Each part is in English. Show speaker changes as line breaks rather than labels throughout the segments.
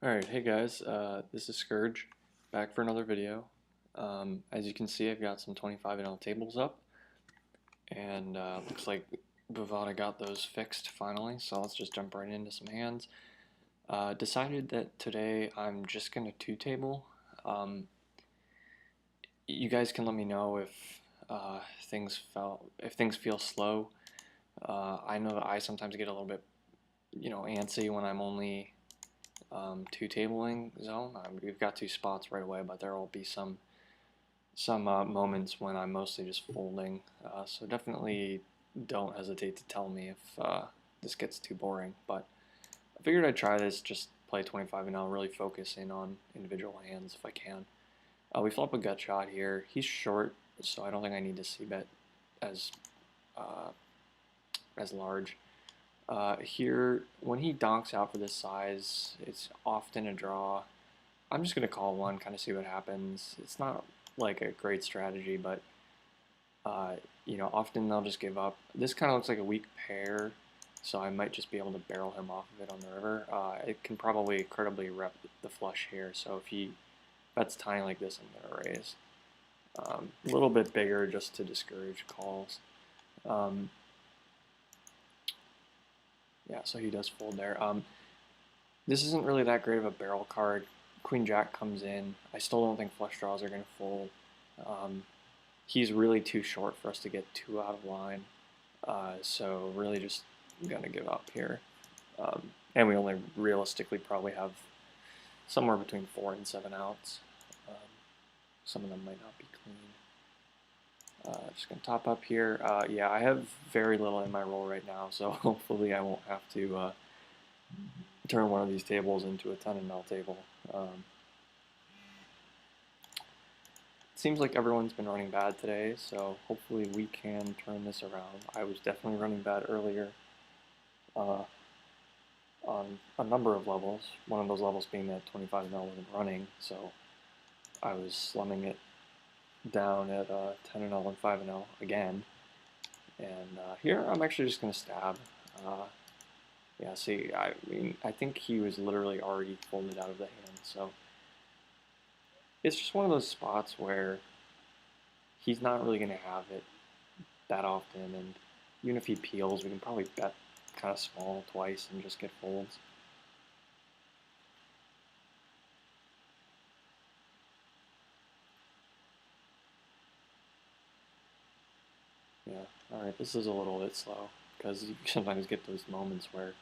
Alright, hey guys, this is Scourge, back for another video. As you can see, I've got some 25 tables up, and looks like Bovada got those fixed finally, so let's just jump right into some hands. Decided that today I'm just going to two-table. Um, you guys can let me know if things feel slow. I know that I sometimes get a little bit, antsy when I'm only two tabling zone. We've got two spots right away, but there will be some moments when I'm mostly just folding. So definitely don't hesitate to tell me if this gets too boring. But I figured I'd try this, just play 25 and I'll really focus in on individual hands if I can. We flop a gut shot here. He's short, so I don't think I need to c-bet as uh, as large. Here, when he donks out for this size, it's often a draw. I'm just going to call one, kind of see what happens. It's not like a great strategy, but often they'll just give up. This kind of looks like a weak pair, so I might just be able to barrel him off of it on the river. It can probably credibly rep the flush here, so if he bets tiny like this, I'm going to raise. A little bit bigger just to discourage calls. Yeah, so he does fold there. This isn't really that great of a barrel card. Queen Jack comes in. I still don't think flush draws are going to fold. He's really too short for us to get two out of line. So really just going to give up here. And we only realistically probably have somewhere between 4 and 7 outs. Some of them might not be clean. Just going to top up here. Yeah, I have very little in my roll right now, so hopefully I won't have to turn one of these tables into a 10-0 table. It seems like everyone's been running bad today, so hopefully we can turn this around. I was definitely running bad earlier on a number of levels. One of those levels being that 25-0 wasn't running, so I was slumming it down at 10-0 and 5-0 again. And here I'm actually just going to stab. Yeah, see, I mean, I think he was literally already folded out of the hand, so it's just one of those spots where he's not really going to have it that often, and even if he peels, we can probably bet kind of small twice and just get folds. Yeah, alright, this is a little bit slow, because you sometimes get those moments where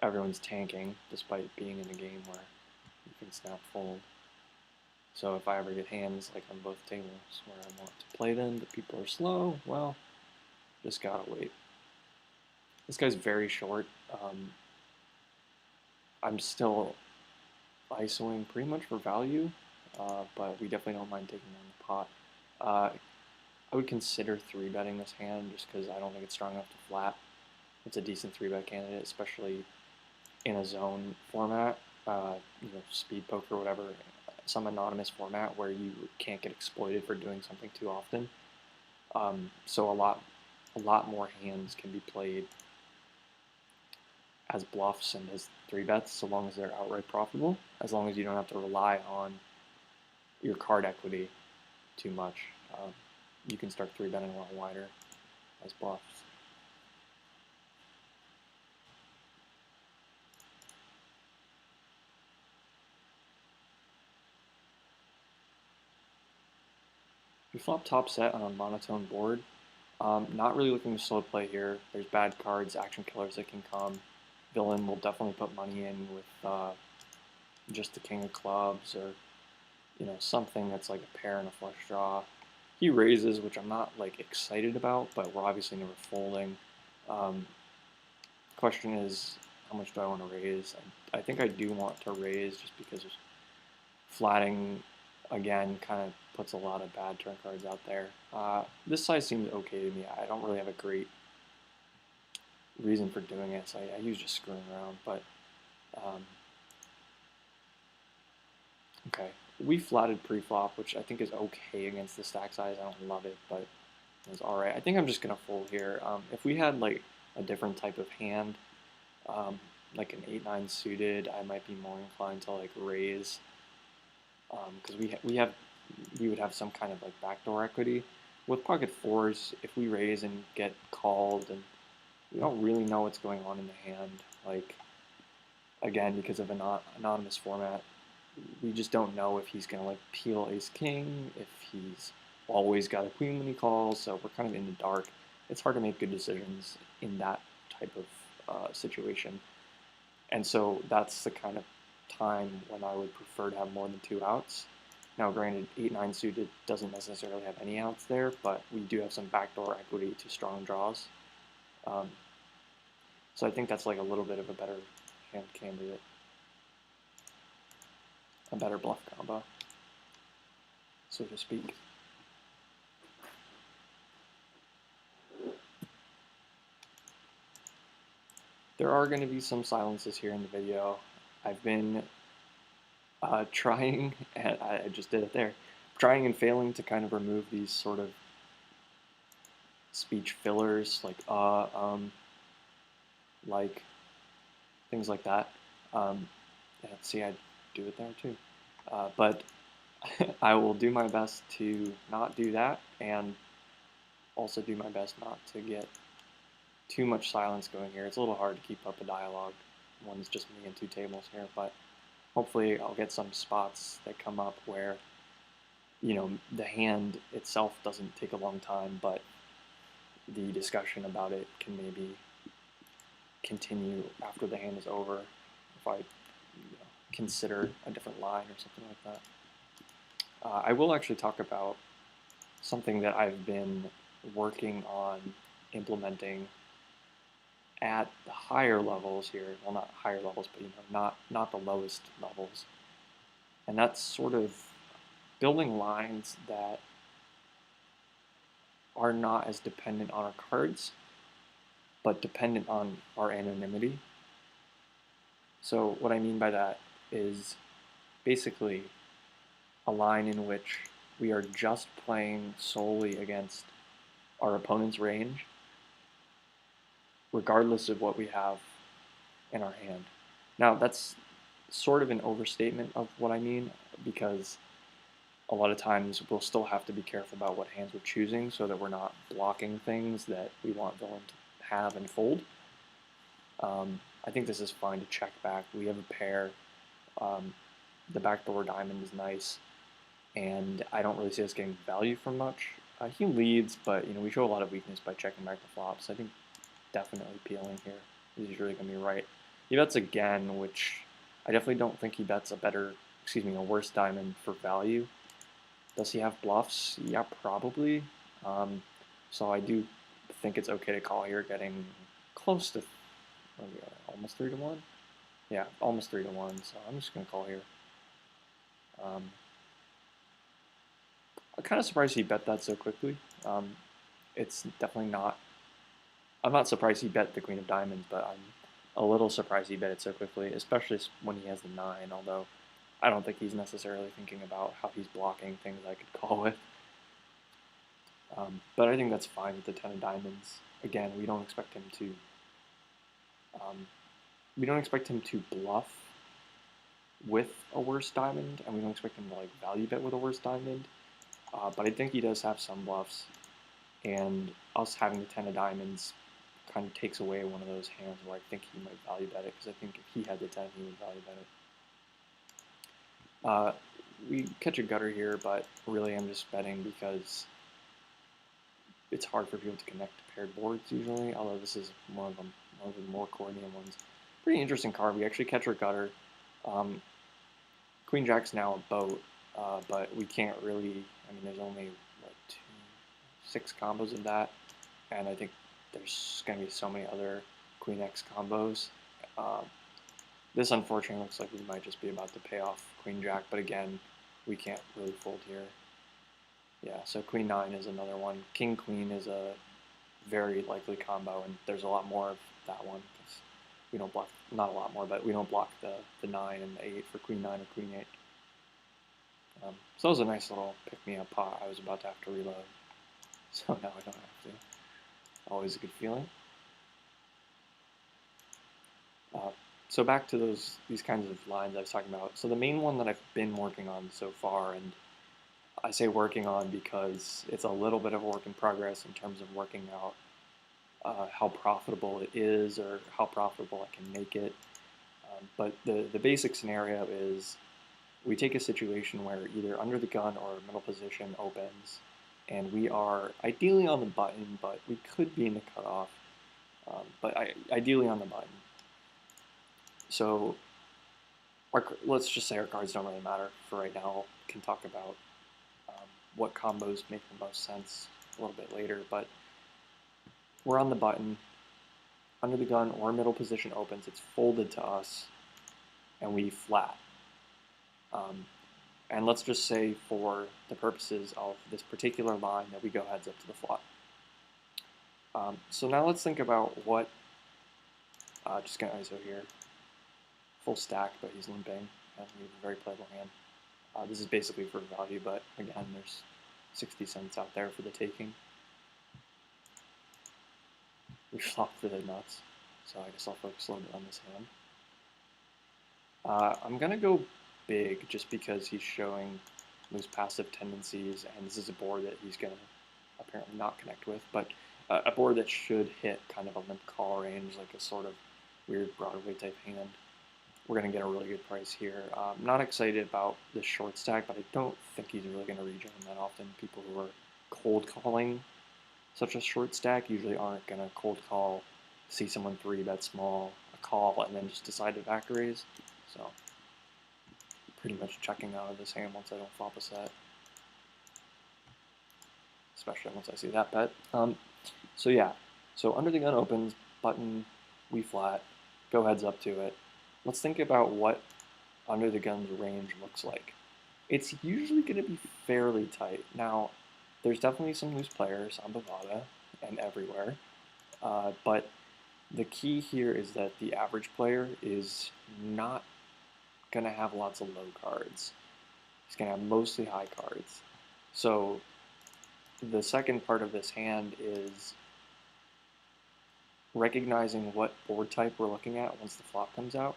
everyone's tanking, despite being in a game where you can snap fold. So if I ever get hands like on both tables where I want to play them, but people are slow, well, just gotta wait. This guy's very short. I'm still ISOing pretty much for value, but we definitely don't mind taking on the pot. I would consider 3-betting this hand just because I don't think it's strong enough to flat. It's a decent 3-bet candidate, especially in a zone format, speed poker, whatever, some anonymous format where you can't get exploited for doing something too often. So a lot more hands can be played as bluffs and as 3-bets, so long as they're outright profitable, as long as you don't have to rely on your card equity too much. You can start 3-betting a lot wider as bluffs. We flop top set on a monotone board. Not really looking to slow play here. There's bad cards, action killers that can come. Villain will definitely put money in with just the king of clubs, or something that's like a pair and a flush draw. He raises, which I'm not like excited about, but we're obviously never folding. Question is, how much do I want to raise? I think I do want to raise just because flatting again kind of puts a lot of bad turn cards out there. This size seems okay to me. I don't really have a great reason for doing it, so I use just screwing around, but okay. We flatted pre-flop, which I think is okay against the stack size. I don't love it, but it was all right. I think I'm just going to fold here. If we had like a different type of hand, like an 8-9 suited, I might be more inclined to like raise, because we would have some kind of like backdoor equity. With pocket fours, if we raise and get called, and we don't really know what's going on in the hand, like again because of an anonymous format, we just don't know if he's gonna like peel ace king, if he's always got a queen when he calls. So we're kind of in the dark. It's hard to make good decisions in that type of situation. And so that's the kind of time when I would prefer to have more than 2 outs. Now, granted, 8-9 suited doesn't necessarily have any outs there, but we do have some backdoor equity to strong draws. So I think that's like a little bit of a better hand candidate, a better bluff combo, so to speak. There are going to be some silences here in the video. I've been trying, and I just did it there, trying and failing to kind of remove these sort of speech fillers, like things like that. Yeah, see, I do it there too. But I will do my best to not do that, and also do my best not to get too much silence going here. It's a little hard to keep up a dialogue when it's just me and 2 tables here, but hopefully I'll get some spots that come up where, you know, the hand itself doesn't take a long time, but the discussion about it can maybe continue after the hand is over if I consider a different line or something like that. I will actually talk about something that I've been working on implementing at the higher levels here. Well, not higher levels, but not the lowest levels. And that's sort of building lines that are not as dependent on our cards, but dependent on our anonymity. So what I mean by that is basically a line in which we are just playing solely against our opponent's range, regardless of what we have in our hand. Now, that's sort of an overstatement of what I mean, because a lot of times we'll still have to be careful about what hands we're choosing so that we're not blocking things that we want villain to have and fold. I think this is fine to check back. We have a pair. The backdoor diamond is nice, and I don't really see us getting value from much. He leads, but we show a lot of weakness by checking back the flops. I think definitely peeling here is usually going to be right. He bets again, which I definitely don't think he bets a worse diamond for value. Does he have bluffs? Yeah, probably. So I do think it's okay to call here, getting close to almost 3-1. Yeah, almost 3-1. So I'm just going to call here. I'm kind of surprised he bet that so quickly. It's definitely not. I'm not surprised he bet the queen of diamonds, but I'm a little surprised he bet it so quickly, especially when he has the 9, although I don't think he's necessarily thinking about how he's blocking things I could call with. But I think that's fine with the 10 of diamonds. Again, we don't expect him to bluff with a worse diamond, and we don't expect him to like value bet with a worse diamond. But I think he does have some bluffs, and us having the 10 of diamonds kind of takes away one of those hands where I think he might value bet it, because I think if he had the 10, he would value bet it. We catch a gutter here, but really I'm just betting because it's hard for people to connect to paired boards usually, although this is one of the more coordinated ones. Pretty interesting card. We actually catch our gutter. Queen Jack's now a boat, but we can't really, there's only, 6 combos of that, and I think there's going to be so many other Queen X combos. This unfortunately looks like we might just be about to pay off Queen Jack, but again, we can't really fold here. Yeah, so Queen 9 is another one. King Queen is a very likely combo, and there's a lot more of that one, because we don't block, not a lot more, but we don't block the 9 and the 8 for Queen 9 or Queen 8. So that was a nice little pick-me-up pot. I was about to have to reload, so now I don't have to. Always a good feeling. So back to these kinds of lines I was talking about. So the main one that I've been working on so far, and I say working on because it's a little bit of a work in progress in terms of working out how profitable it is or how profitable I can make it. But the basic scenario is we take a situation where either under the gun or middle position opens, and we are ideally on the button, but we could be in the cutoff, ideally on the button. So let's just say our cards don't really matter for right now. We can talk about what combos make the most sense a little bit later, but we're on the button, under the gun or middle position opens, it's folded to us, and we flat. And let's just say for the purposes of this particular line that we go heads up to the flop. So now let's think about what, just gonna ISO here, full stack, but he's limping, and we have a very playable hand. This is basically for value, but again, there's 60 cents out there for the taking. We flopped the nuts, so I guess I'll focus a little bit on this hand. I'm going to go big just because he's showing loose passive tendencies, and this is a board that he's going to apparently not connect with, but a board that should hit kind of a limp call range, like a sort of weird Broadway type hand. We're going to get a really good price here. I'm not excited about this short stack, but I don't think he's really going to rejoin that often. People who are cold calling such a short stack usually aren't going to cold call, see someone 3-bet small, a call, and then just decide to back raise. So pretty much checking out of this hand once I don't flop a set, especially once I see that bet. So yeah, so under the gun opens, button, we flat, go heads up to it. Let's think about what under the gun's range looks like. It's usually going to be fairly tight. Now, there's definitely some loose players on Bovada and everywhere, but the key here is that the average player is not going to have lots of low cards. He's going to have mostly high cards. So the second part of this hand is recognizing what board type we're looking at once the flop comes out,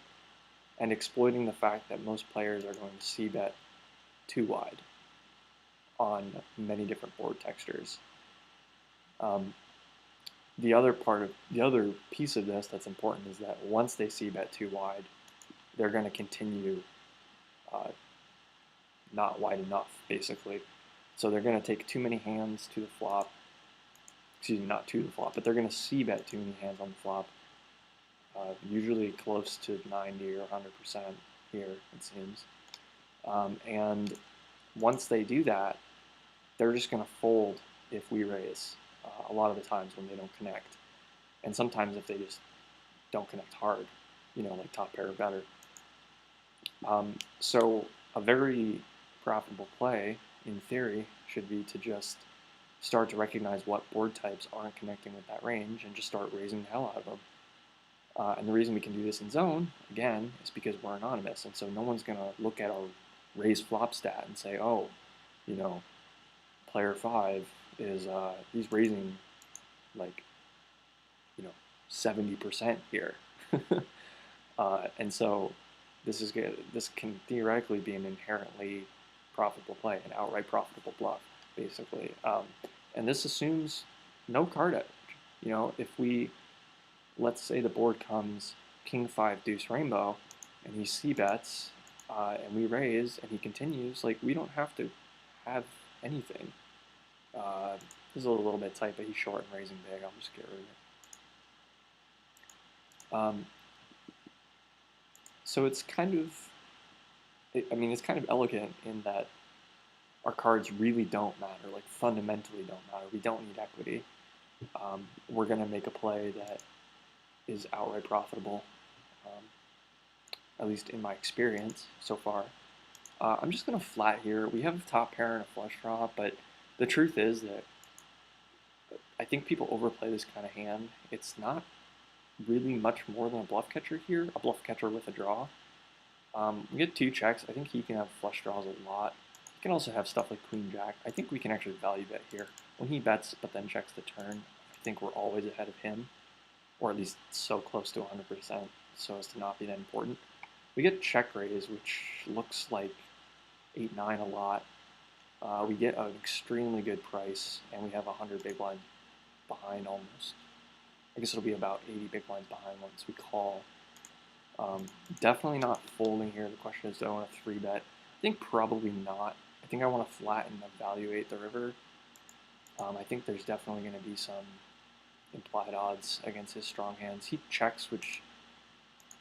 and exploiting the fact that most players are going to c-bet too wide on many different board textures. The other piece of this that's important is that once they c-bet too wide, they're going to continue not wide enough, basically. So they're going to take too many hands to the flop. Excuse me, not to the flop, but they're going to c-bet too many hands on the flop. Usually close to 90 or 100% here, it seems. And once they do that, they're just going to fold if we raise a lot of the times when they don't connect. And sometimes if they just don't connect hard, like top pair or better. So a very profitable play, in theory, should be to just start to recognize what board types aren't connecting with that range and just start raising the hell out of them. And the reason we can do this in zone, again, is because we're anonymous. And so no one's going to look at our raise flop stat and say, oh, player 5 is, he's raising like, 70% here. And so this can theoretically be an inherently profitable play, an outright profitable bluff, basically. And this assumes no card edge. If let's say the board comes king 5 deuce rainbow, and he c-bets, and we raise, and he continues, like, we don't have to have anything. This is a little bit tight, but he's short and raising big. I'll just get rid of it. So it's kind of, it's kind of elegant in that our cards really don't matter, like fundamentally don't matter. We don't need equity. We're going to make a play that is outright profitable, at least in my experience so far. I'm just going to flat here. We have a top pair and a flush draw, but the truth is that I think people overplay this kind of hand. It's not really much more than a bluff catcher here, a bluff catcher with a draw. We get 2 checks. I think he can have flush draws a lot. He can also have stuff like queen jack. I think we can actually value bet here. When he bets but then checks the turn, I think we're always ahead of him, or at least so close to 100%. so as to not be that important. We get check raise, which looks like 8-9 a lot. We get an extremely good price, and we have 100 big blinds behind almost. I guess it'll be about 80 big blinds behind once we call. Definitely not folding here. The question is, do I want to 3-bet? I think probably not. I think I want to flatten and evaluate the river. I think there's definitely going to be some implied odds against his strong hands. He checks, which,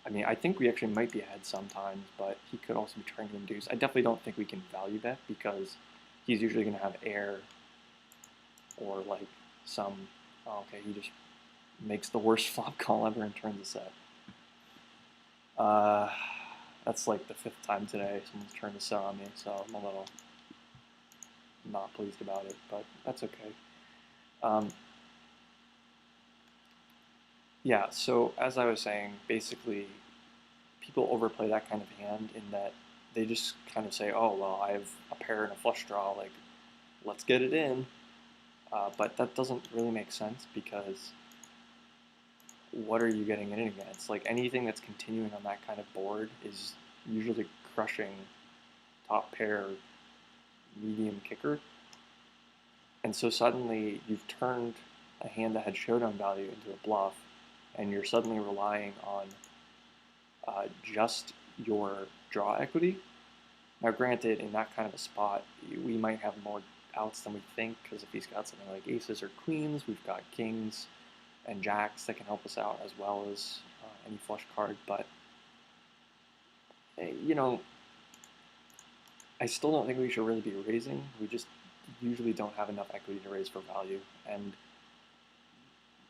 I mean, I think we actually might be ahead sometimes, but he could also be trying to induce. I definitely don't think we can value bet because he's usually going to have air or like some, oh, okay, he just makes the worst flop call ever and turns a set. That's like the 5th time today someone's turned a set on me, so I'm a little not pleased about it, but that's okay. Yeah, so as I was saying, basically people overplay that kind of hand in that they just kind of say, oh, well, I have a pair and a flush draw, like, let's get it in. But that doesn't really make sense because what are you getting it in against? Like, anything that's continuing on that kind of board is usually crushing top pair medium kicker. And so suddenly you've turned a hand that had showdown value into a bluff, and you're suddenly relying on just your draw equity. Now, granted, in that kind of a spot, we might have more outs than we think, because if he's got something like aces or queens, we've got kings and jacks that can help us out, as well as any flush card. But, you know, I still don't think we should really be raising. We just usually don't have enough equity to raise for value. And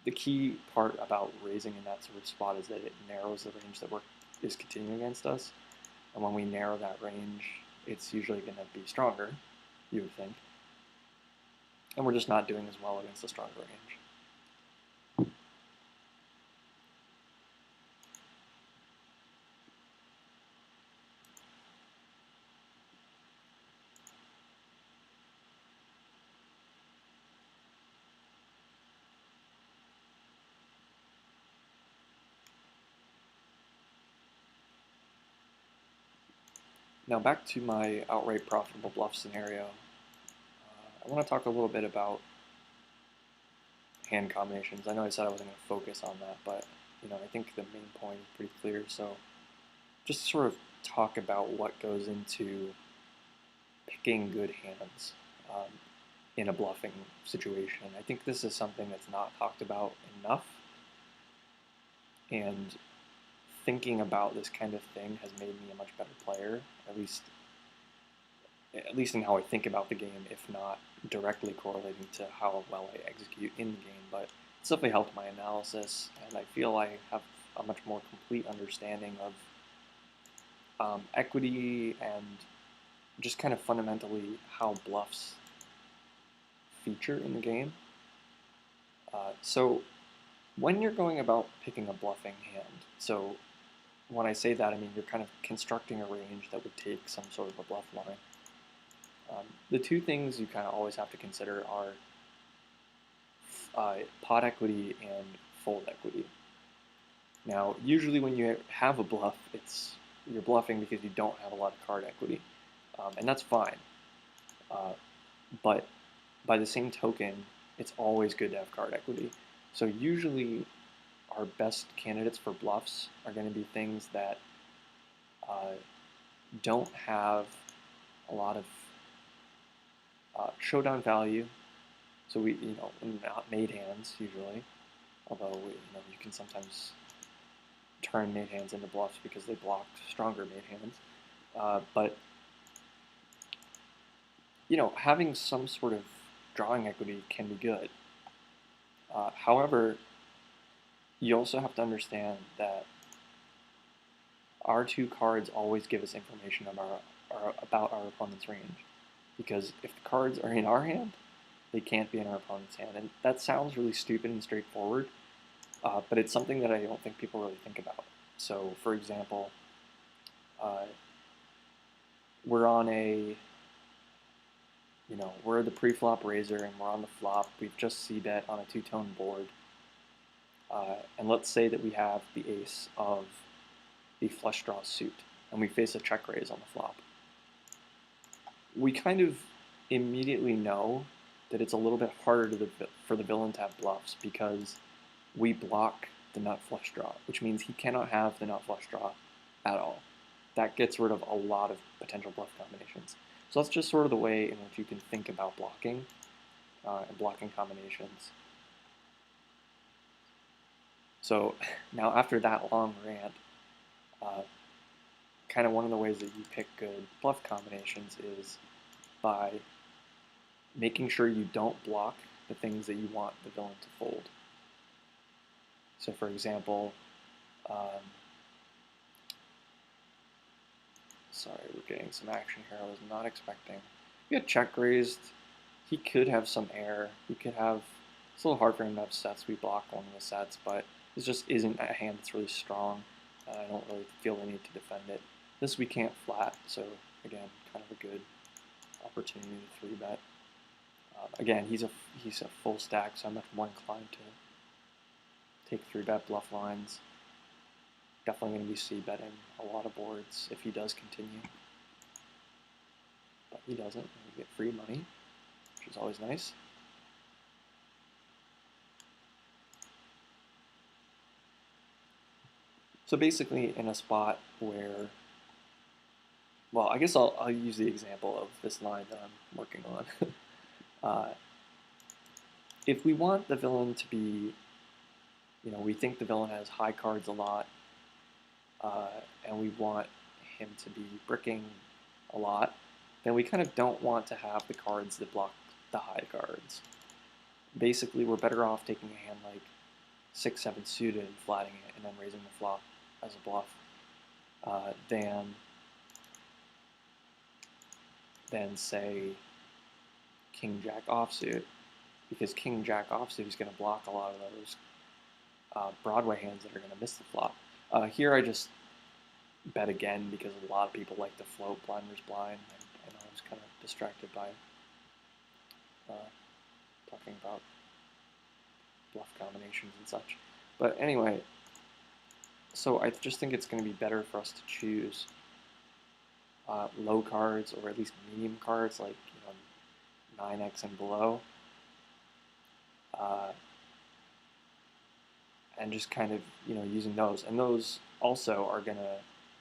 the key part about raising in that sort of spot is that it narrows the range that is continuing against us. And when we narrow that range, it's usually going to be stronger, you would think. And we're just not doing as well against a stronger range. Now back to my outright profitable bluff scenario. I want to talk a little bit about hand combinations. I know I said I wasn't going to focus on that, but I think the main point is pretty clear. So just sort of talk about what goes into picking good hands in a bluffing situation. I think this is something that's not talked about enough, and thinking about this kind of thing has made me a much better player, at least in how I think about the game, if not directly correlating to how well I execute in the game. But it's definitely helped my analysis, and I feel I have a much more complete understanding of equity and just kind of fundamentally how bluffs feature in the game. So when you're going about picking a bluffing hand, so when I say that, I mean you're kind of constructing a range that would take some sort of a bluff line. The two things you kind of always have to consider are pot equity and fold equity. Now, usually when you have a bluff, you're bluffing because you don't have a lot of card equity, and that's fine. But by the same token, it's always good to have card equity. So usually our best candidates for bluffs are going to be things that don't have a lot of showdown value. So we, not made hands usually, although you can sometimes turn made hands into bluffs because they blocked stronger made hands. But having some sort of drawing equity can be good. However, you also have to understand that our two cards always give us information about our opponent's range. Because if the cards are in our hand, they can't be in our opponent's hand. And that sounds really stupid and straightforward, but it's something that I don't think people really think about. So, for example, we're on we're the pre-flop raiser and we're on the flop. We've just c-bet on a two-tone board. And let's say that we have the ace of a flush draw suit, and we face a check raise on the flop. We kind of immediately know that it's a little bit harder for the villain to have bluffs because we block the nut flush draw, which means he cannot have the nut flush draw at all. That gets rid of a lot of potential bluff combinations. So that's just sort of the way in which you can think about blocking and blocking combinations. So now after that long rant, kind of one of the ways that you pick good bluff combinations is by making sure you don't block the things that you want the villain to fold. So for example, sorry, we're getting some action here I was not expecting. We had check raised. He could have some air. He could have, it's a little hard for him to have sets. We block one of the sets, but this just isn't a hand that's really strong. I don't really feel the need to defend it. This we can't flat, so again, kind of a good opportunity to 3-bet. Again, he's a full stack, so I'm much more inclined to take 3-bet bluff lines. Definitely going to be c-betting a lot of boards if he does continue. But he doesn't, and we get free money, which is always nice. So basically in a spot where, well, I guess I'll use the example of this line that I'm working on. If we want the villain to be, we think the villain has high cards a lot, and we want him to be bricking a lot, then we kind of don't want to have the cards that block the high cards. Basically, we're better off taking a hand like 6-7 suited and flatting it and then raising the flop as a bluff than say King-Jack offsuit, because King-Jack offsuit is going to block a lot of those Broadway hands that are going to miss the flop. Here I just bet again because a lot of people like to float blind versus blind, and I was kind of distracted by talking about bluff combinations and such. But anyway, so I just think it's going to be better for us to choose low cards, or at least medium cards, like 9x and below, and just kind of using those. And those also are going to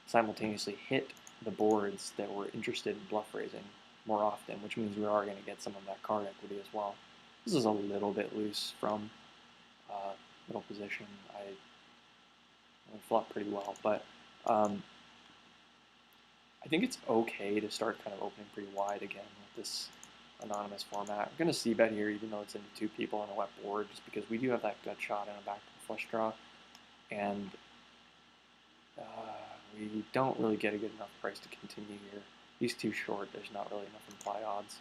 simultaneously hit the boards that we're interested in bluff raising more often, which means we are going to get some of that card equity as well. This is a little bit loose from middle position. I flopped pretty well, but I think it's okay to start kind of opening pretty wide again with this anonymous format. I'm going to c-bet here, even though it's into 2 people on a wet board, just because we do have that gut shot and a back flush draw, and we don't really get a good enough price to continue here. He's too short. There's not really enough implied odds.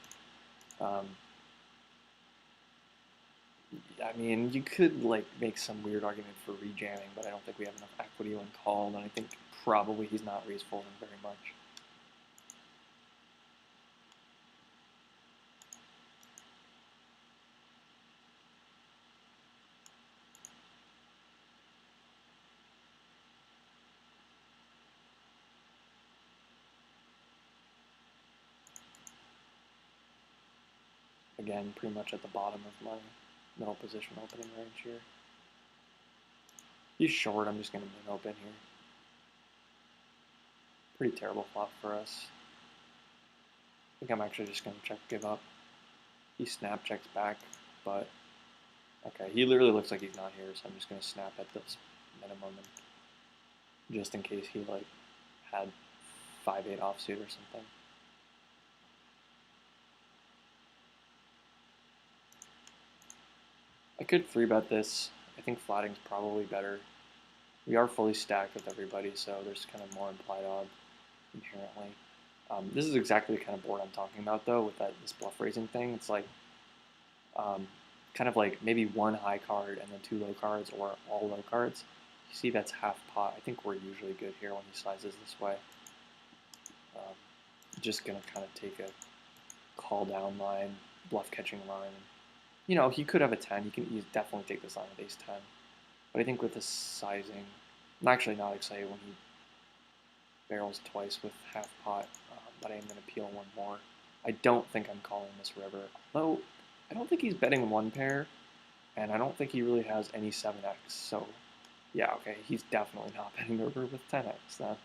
I mean, you could make some weird argument for rejamming, but I don't think we have enough equity when called, and I think probably he's not raised folding very much. Again, pretty much at the bottom of my middle position opening range here. He's short, I'm just going to min open here. Pretty terrible flop for us. I think I'm actually just going to check give up. He snap checks back, but okay, he literally looks like he's not here, so I'm just going to snap at this minimum, and just in case he had 5-8 offsuit or something. I could 3-bet this. I think flatting's probably better. We are fully stacked with everybody, so there's kind of more implied odd inherently. This is exactly the kind of board I'm talking about, though, with this bluff raising thing. It's kind of like maybe 1 high card and then 2 low cards, or all low cards. You see that's half pot. I think we're usually good here when he sizes this way. Just going to kind of take a call down line, bluff catching line. He could have a 10. He can definitely take this line with ace 10. But I think with this sizing, I'm actually not excited when he barrels twice with half pot, but I am going to peel one more. I don't think I'm calling this river, though I don't think he's betting one pair, and I don't think he really has any 7x, so yeah, okay, he's definitely not betting the river with 10x then.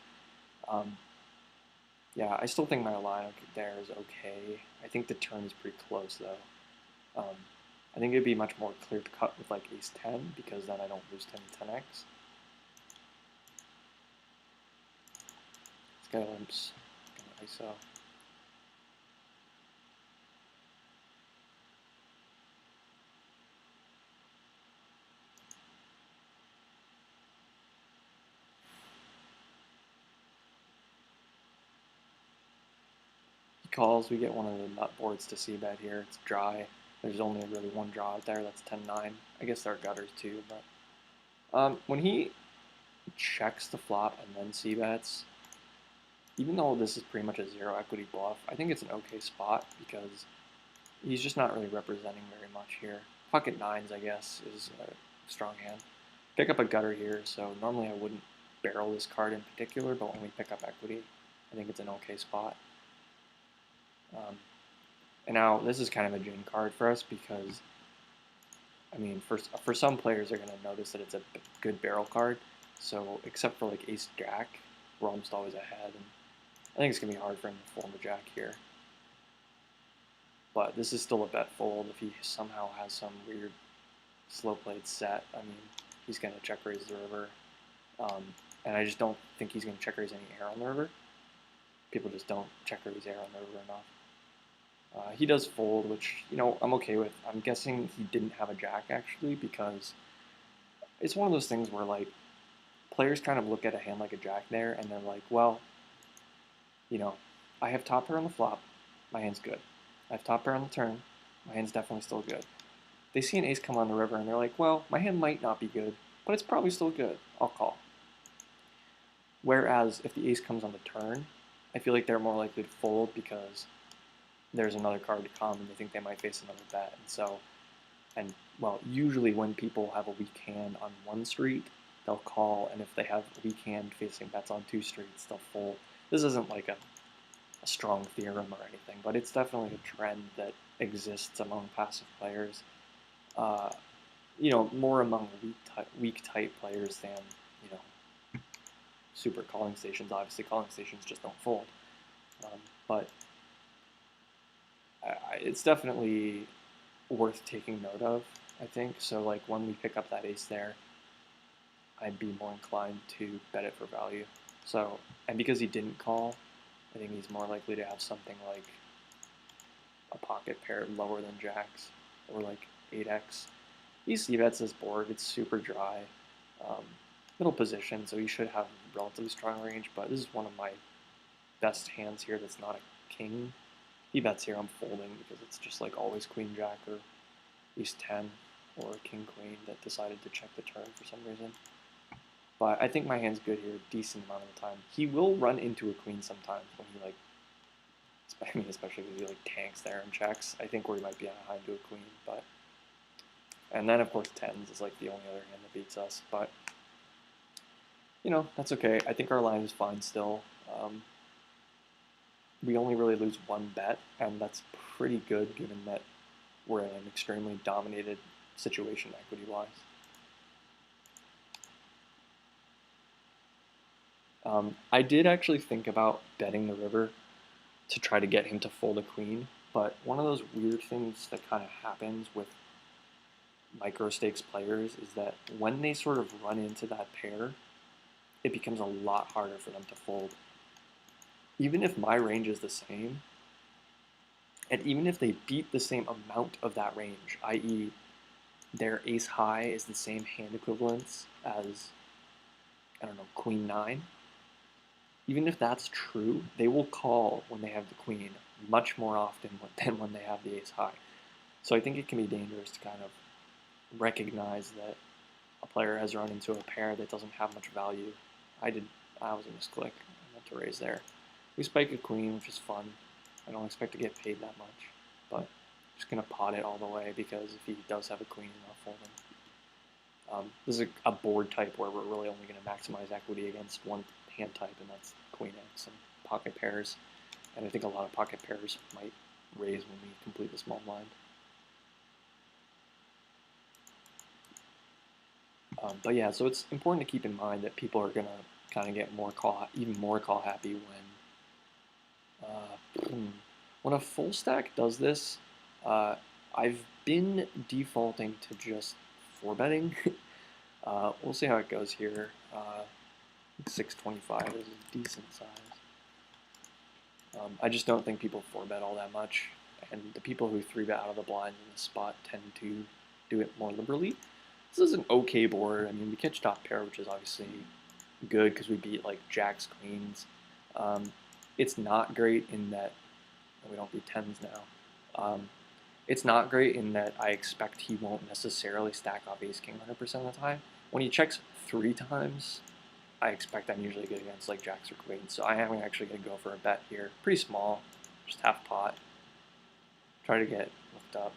Yeah, I still think my lineup there is okay. I think the turn is pretty close, though. I think it'd be much more clear to cut with like ace 10, because then I don't lose 10 to 10x. This guy limps. ISO. He calls, we get one of the nut boards to c-bet here. It's dry. There's only really one draw out there, that's 10-9. I guess there are gutters too, but when he checks the flop and then c-bets, even though this is pretty much a zero equity bluff, I think it's an okay spot because he's just not really representing very much here. Pocket nines, I guess, is a strong hand. Pick up a gutter here, so normally I wouldn't barrel this card in particular, but when we pick up equity, I think it's an okay spot. And now this is kind of a gin card for us because, I mean, for some players they're going to notice that it's a good barrel card. So except for like ace jack, we're almost always ahead, and I think it's going to be hard for him to form a jack here. But this is still a bet fold if he somehow has some weird slow played set. I mean, he's going to check raise the river. And I just don't think he's going to check raise any air on the river. People just don't check raise air on the river enough. He does fold, which, you know, I'm okay with. I'm guessing he didn't have a jack, actually, because it's one of those things where, like, players kind of look at a hand like a jack there, and they're like, well, you know, I have top pair on the flop, my hand's good. I have top pair on the turn, my hand's definitely still good. They see an ace come on the river, and they're like, well, my hand might not be good, but it's probably still good. I'll call. Whereas if the ace comes on the turn, I feel like they're more likely to fold because there's another card to come and they think they might face another bet. And so, well, usually when people have a weak hand on one street, they'll call, and if they have a weak hand facing bets on two streets, they'll fold. This isn't like a strong theorem or anything, but it's definitely a trend that exists among passive players. You know, more among weak type players than, you know, super calling stations. Obviously, calling stations just don't fold. But it's definitely worth taking note of, I think. So, like, when we pick up that ace there, I'd be more inclined to bet it for value. So, and because he didn't call, I think he's more likely to have something like a pocket pair lower than jacks, or like 8x. He c-bets this board, it's super dry. Middle position, so he should have relatively strong range, but this is one of my best hands here that's not a king. He bets here, I'm folding because it's just like always queen jack or ace 10 or king queen that decided to check the turn for some reason. But I think my hand's good here a decent amount of the time. He will run into a queen sometimes when he, like, I mean, especially because he like tanks there and checks. I think where he might be behind to a queen, but, and then of course tens is like the only other hand that beats us. But you know, that's okay. I think our line is fine still. We only really lose one bet, and that's pretty good given that we're in an extremely dominated situation equity-wise. I did actually think about betting the river to try to get him to fold a queen, but one of those weird things that kind of happens with micro stakes players is that when they sort of run into that pair, it becomes a lot harder for them to fold. Even if my range is the same, and even if they beat the same amount of that range, i.e. their ace high is the same hand equivalence as, I don't know, queen 9, even if that's true, they will call when they have the queen much more often than when they have the ace high. So I think it can be dangerous to kind of recognize that a player has run into a pair that doesn't have much value. I was a misclick. I meant to raise there. We spike a queen, which is fun. I don't expect to get paid that much, but I'm just going to pot it all the way because if he does have a queen, I'll fold him. This is a board type where we're really only going to maximize equity against one hand type, and that's queen X and pocket pairs. And I think a lot of pocket pairs might raise when we complete the small blind. But yeah, so it's important to keep in mind that people are gonna kind of get even more call happy when a full stack does this. I've been defaulting to just 4-betting. We'll see how it goes here. 625 is a decent size. I just don't think people 4-bet all that much, and the people who 3-bet out of the blind in the spot tend to do it more liberally. This is an okay board. I mean, we catch top pair, which is obviously good because we beat like jacks, queens. It's not great in that we don't beat tens now. It's not great in that I expect he won't necessarily stack off ace king 100% of the time. When he checks 3 times, I expect I'm usually good against like jacks or queens. So I am actually going to go for a bet here. Pretty small, just half pot. Try to get looked up.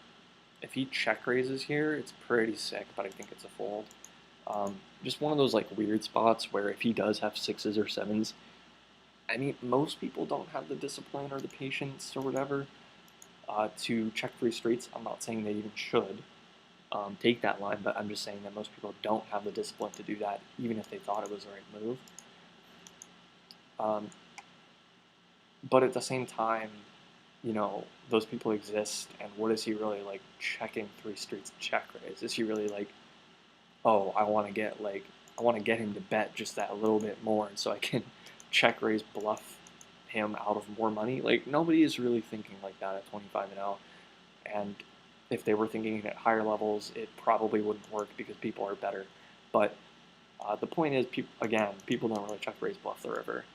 If he check raises here, it's pretty sick, but I think it's a fold. Just one of those like weird spots where if he does have 6s or 7s, I mean, most people don't have the discipline or the patience or whatever to check 3 straights. I'm not saying they even should take that line, but I'm just saying that most people don't have the discipline to do that, even if they thought it was the right move. But at the same time, you know, those people exist, and what is he really like checking 3 streets check raise? Is he really like, oh, I want to get him to bet just that little bit more, and so I can check raise bluff him out of more money? Like, nobody is really thinking like that at 25-0, and if they were thinking at higher levels, it probably wouldn't work because people are better. But the point is, people don't really check raise bluff the river,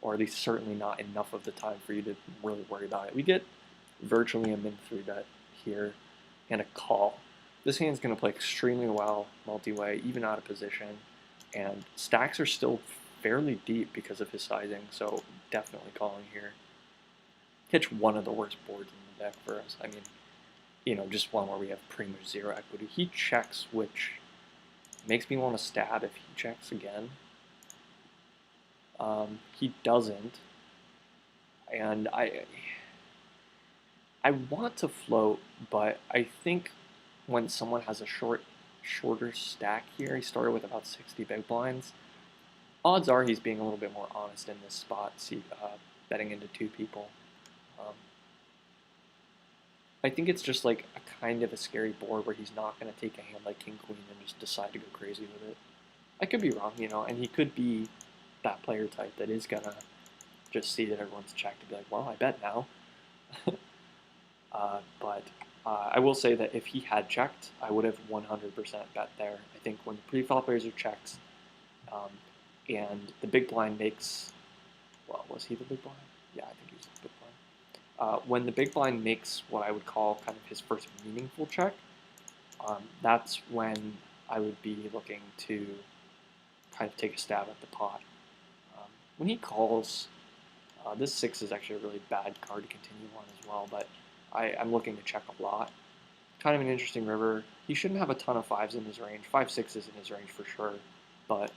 or at least certainly not enough of the time for you to really worry about it. We get virtually a min 3-bet here and a call. This hand's going to play extremely well multi-way, even out of position, and stacks are still fairly deep because of his sizing, so definitely calling here. Catch one of the worst boards in the deck for us. I mean, you know, just one where we have pretty much 0 equity. He checks, which makes me want to stab if he checks again. He doesn't, and I want to float, but I think when someone has a shorter stack here, he started with about 60 big blinds. Odds are he's being a little bit more honest in this spot, betting into 2 people. I think it's just like a kind of a scary board where he's not going to take a hand like king queen and just decide to go crazy with it. I could be wrong, you know, and he could be that player type that is gonna just see that everyone's checked and be like, well, I bet now. But I will say that if he had checked, I would have 100% bet there. I think when the pre-flop players are checked, and the big blind makes, well, was he the big blind? Yeah, I think he was the big blind. When the big blind makes what I would call kind of his first meaningful check, that's when I would be looking to kind of take a stab at the pot. When he calls, this 6 is actually a really bad card to continue on as well, but I'm looking to check a lot. Kind of an interesting river. He shouldn't have a ton of 5s in his range. 5-6 is in his range for sure, but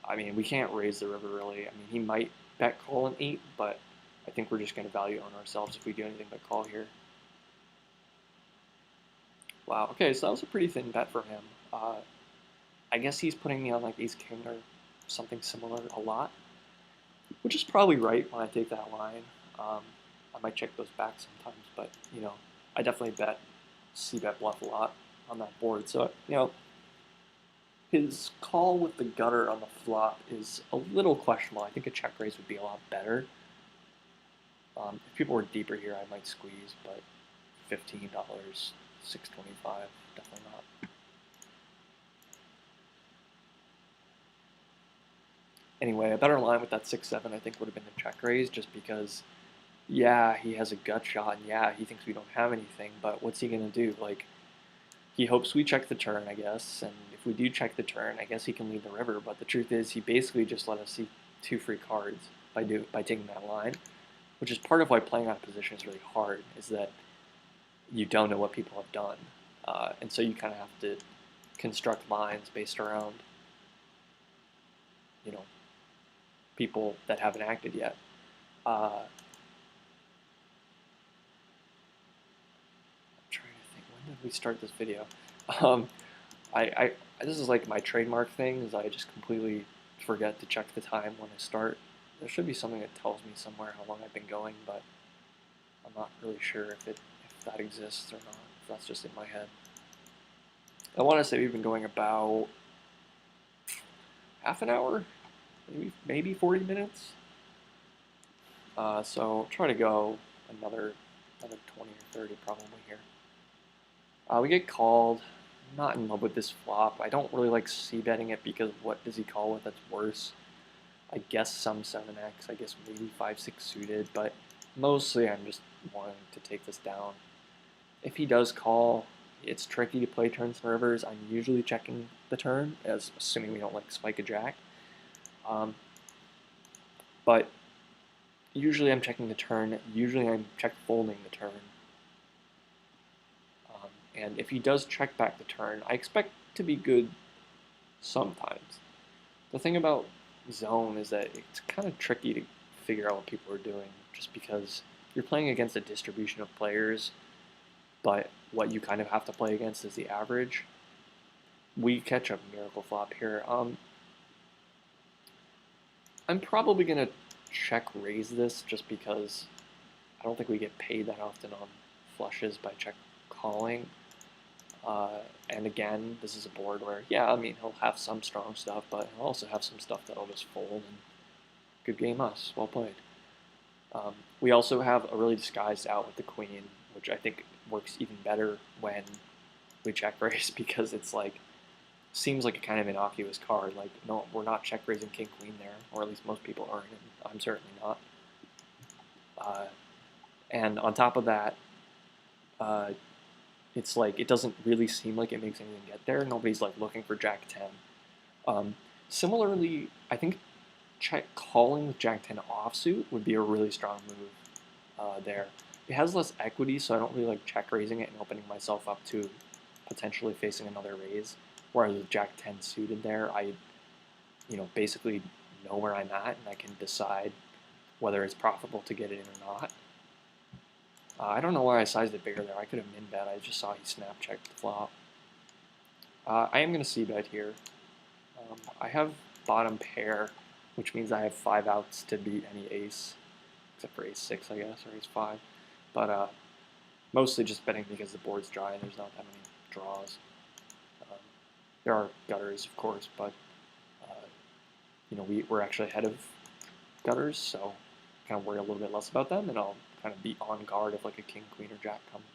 I mean, we can't raise the river really. I mean, he might bet call an 8, but I think we're just going to value on ourselves if we do anything but call here. Wow, okay, so that was a pretty thin bet for him. I guess he's putting me on like ace-king or something similar a lot, which is probably right when I take that line. I might check those back sometimes, but, you know, I definitely c-bet bluff a lot on that board. So, you know, his call with the gutter on the flop is a little questionable. I think a check raise would be a lot better. If people were deeper here, I might squeeze, but $15, $6.25, definitely not. Anyway, a better line with that 6-7 I think would have been a check raise, just because, yeah, he has a gut shot, and yeah, he thinks we don't have anything, but what's he going to do? Like, he hopes we check the turn, I guess, and if we do check the turn, I guess he can lead the river, but the truth is he basically just let us see 2 free cards by taking that line, which is part of why playing out of position is really hard, is that you don't know what people have done, and so you kind of have to construct lines based around you know, people that haven't acted yet. I'm trying to think, when did we start this video? Um, I this is like my trademark thing, is I just completely forget to check the time when I start. There should be something that tells me somewhere how long I've been going, but I'm not really sure if that exists or not, if that's just in my head. I want to say we've been going about half an hour, maybe 40 minutes. So try to go another 20 or 30 probably here. We get called. I'm not in love with this flop. I don't really like c-betting it because what does he call with that's worse? I guess some 7x, I guess maybe 5-6 suited, but mostly I'm just wanting to take this down. If he does call, it's tricky to play turns and rivers. I'm usually checking the turn, as assuming we don't like spike a jack. But usually I'm checking the turn. Usually I'm check folding the turn. And if he does check back the turn, I expect to be good sometimes. The thing about zone is that it's kind of tricky to figure out what people are doing, just because you're playing against a distribution of players, but what you kind of have to play against is the average. We catch a miracle flop here. I'm probably going to check raise this just because I don't think we get paid that often on flushes by check calling. And again, this is a board where, yeah, I mean, he'll have some strong stuff, but he'll also have some stuff that'll just fold, and good game us, well played. We also have a really disguised out with the queen, which I think works even better when we check raise, because it's like, seems like a kind of innocuous card. Like, no, we're not check raising king queen there, or at least most people aren't, and I'm certainly not. And on top of that, it's like, it doesn't really seem like it makes anything get there. Nobody's like looking for Jack 10. Similarly, I think check calling with Jack 10 offsuit would be a really strong move there. It has less equity, so I don't really like check raising it and opening myself up to potentially facing another raise. Whereas with Jack 10 suited there, I basically know where I'm at, and I can decide whether it's profitable to get it in or not. I don't know why I sized it bigger there. I could have min bet. I just saw he snap checked the flop. I am going to c-bet here. I have bottom pair, which means I have 5 outs to beat any ace, except for ace 6, I guess, or ace 5. But mostly just betting because the board's dry and there's not that many draws. There are gutters, of course, but we're actually ahead of gutters, so kind of worry a little bit less about them, and I'll kind of be on guard if like a king, queen, or jack comes.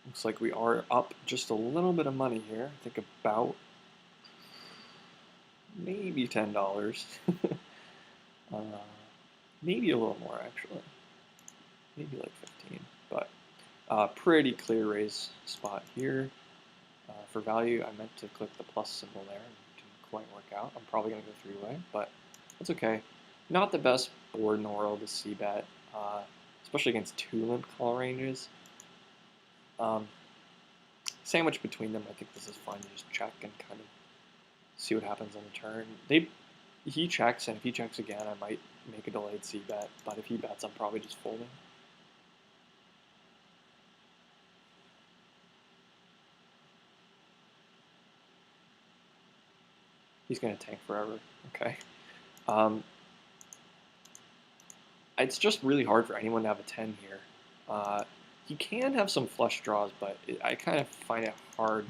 Looks like we are up just a little bit of money here. I think about maybe $10. Maybe a little more, actually. Maybe like 15, but pretty clear raise spot here. For value, I meant to click the plus symbol there, and it didn't quite work out. I'm probably going to go three-way, but that's okay. Not the best board in the world to c-bet, especially against two limp call ranges. Sandwich between them, I think this is fine to just check and kind of see what happens on the turn. He checks, and if he checks again, I might make a delayed c-bet, but if he bets, I'm probably just folding. He's going to tank forever. Okay. It's just really hard for anyone to have a 10 here. He can have some flush draws, but I kind of find it hard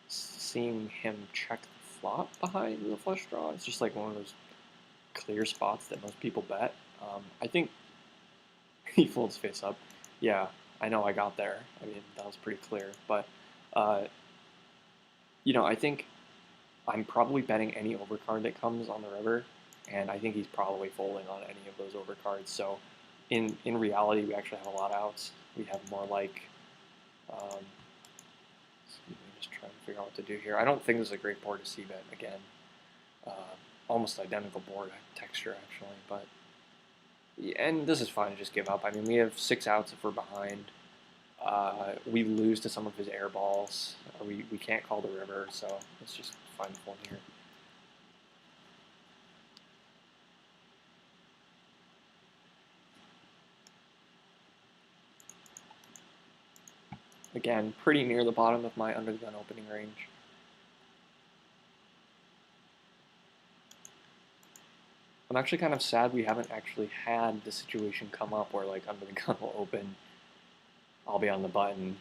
seeing him check the flop behind the flush draw. It's just like one of those clear spots that most people bet. I think he folds face up. Yeah, I know I got there. I mean, that was pretty clear. But, I think I'm probably betting any overcard that comes on the river, and I think he's probably folding on any of those overcards. So in reality, we actually have a lot of outs. We have more like, just trying to figure out what to do here. I don't think this is a great board to c-bet again. Uh, Almost identical board texture actually, but and this is fine to just give up. I mean, we have 6 outs if we're behind. We lose to some of his air balls. We can't call the river, so let's just find one here. Again, pretty near the bottom of my under the gun opening range. I'm actually kind of sad we haven't actually had the situation come up where like under the gun will open, I'll be on the button,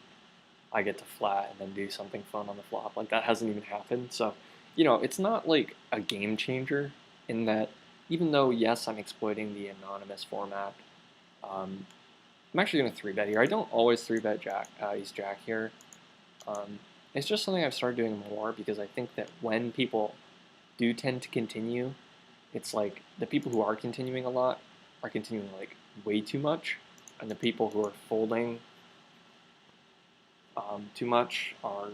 I get to flat and then do something fun on the flop. Like that hasn't even happened. So, it's not like a game changer in that even though, yes, I'm exploiting the anonymous format, I'm actually going to 3-bet here. I don't always 3-bet Jack, ace Jack here. It's just something I've started doing more because I think that when people do tend to continue, it's like the people who are continuing a lot are continuing like way too much, and the people who are folding too much are,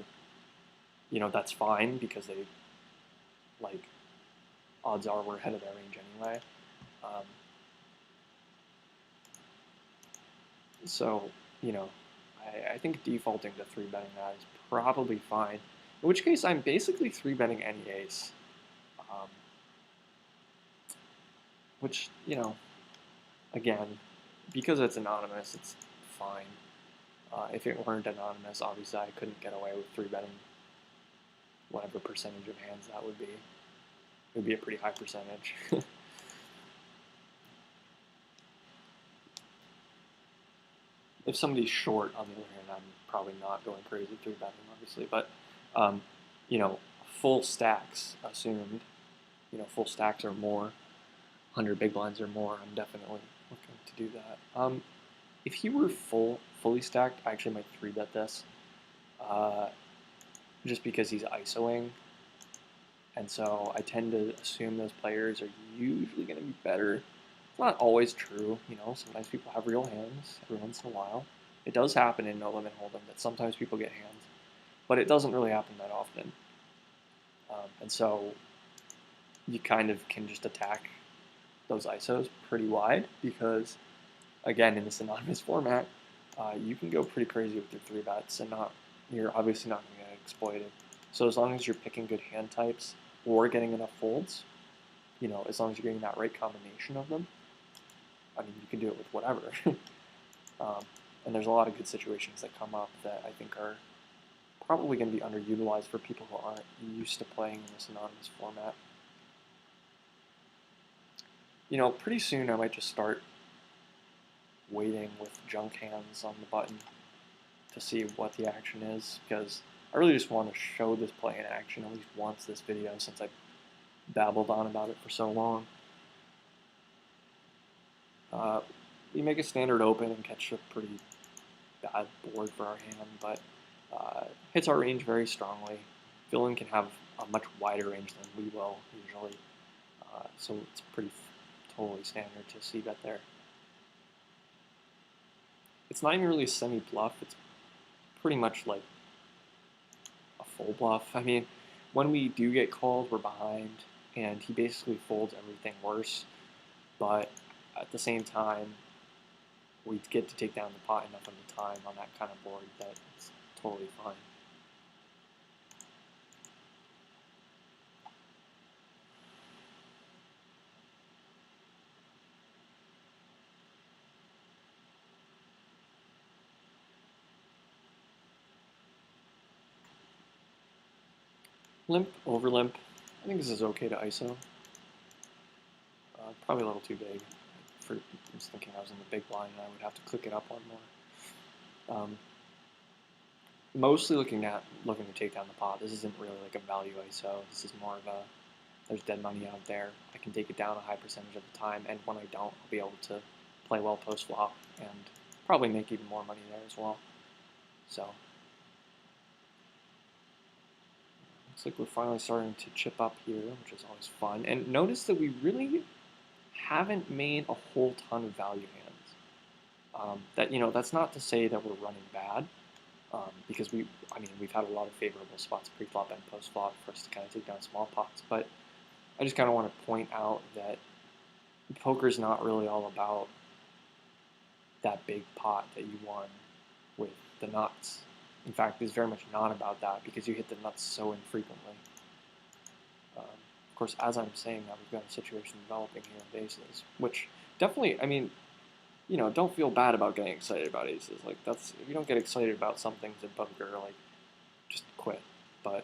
that's fine because they, like, odds are we're ahead of their range anyway. So, I think defaulting to 3-betting that is probably fine. In which case, I'm basically 3-betting any ace. Which, again, because it's anonymous, it's fine. If it weren't anonymous, obviously I couldn't get away with 3-betting whatever percentage of hands that would be. It would be a pretty high percentage. If somebody's short, on the other hand, I'm probably not going crazy 3-betting, obviously. But, full stacks assumed, full stacks or more, 100 big blinds or more, I'm definitely looking to do that. If he were fully stacked, I actually might 3-bet this, just because he's ISOing, and so I tend to assume those players are usually going to be better. It's not always true, sometimes people have real hands every once in a while. It does happen in No Limit Hold'em that sometimes people get hands, but it doesn't really happen that often. And so you kind of can just attack those ISOs pretty wide because, again, in this anonymous format, you can go pretty crazy with your 3-bets and you're obviously not going to get exploited. So as long as you're picking good hand types or getting enough folds, as long as you're getting that right combination of them, I mean, you can do it with whatever. And there's a lot of good situations that come up that I think are probably going to be underutilized for people who aren't used to playing in this anonymous format. Pretty soon I might just start waiting with junk hands on the button to see what the action is, because I really just want to show this play in action at least once this video since I've babbled on about it for so long. We make a standard open and catch a pretty bad board for our hand, but hits our range very strongly. Villain can have a much wider range than we will usually, so it's pretty totally standard to c-bet there. It's not even really a semi-bluff, it's pretty much like a full bluff. I mean, when we do get called, we're behind, and he basically folds everything worse, but at the same time, we get to take down the pot enough of the time on that kind of board that it's totally fine. Limp, over limp. I think this is okay to ISO. Probably a little too big. I was thinking I was in the big blind and I would have to click it up one more. Mostly looking to take down the pot. This isn't really like a value ISO. This is more of a, there's dead money out there. I can take it down a high percentage of the time, and when I don't, I'll be able to play well post flop and probably make even more money there as well. So looks like we're finally starting to chip up here, which is always fun. And notice that we really haven't made a whole ton of value hands. That, that's not to say that we're running bad, because we've had a lot of favorable spots pre-flop and post-flop for us to kind of take down small pots. But I just kind of want to point out that poker's not really all about that big pot that you won with the nuts. In fact, it's very much not about that because you hit the nuts so infrequently. Of course, as I'm saying that, we've got a situation developing here in aces, which definitely, don't feel bad about getting excited about aces. Like, if you don't get excited about some things in poker, like, just quit. But,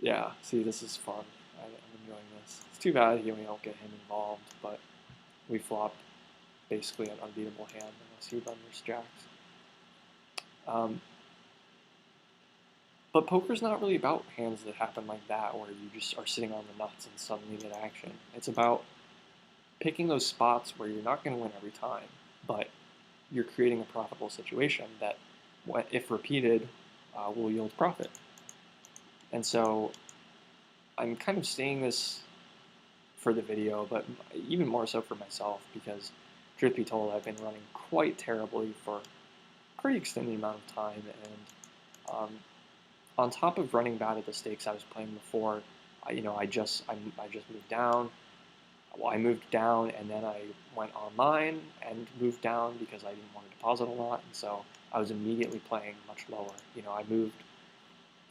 yeah, see, this is fun. I'm enjoying this. It's too bad we don't get him involved, but we flop basically an unbeatable hand unless he runs jacks. But poker's not really about hands that happen like that, where you just are sitting on the nuts and suddenly get action. It's about picking those spots where you're not going to win every time, but you're creating a profitable situation that, if repeated, will yield profit. And so I'm kind of saying this for the video, but even more so for myself, because truth be told, I've been running quite terribly for a pretty extended amount of time, and on top of running bad at the stakes I was playing before, I just moved down. Well, I moved down, and then I went online and moved down because I didn't want to deposit a lot, and so I was immediately playing much lower. I moved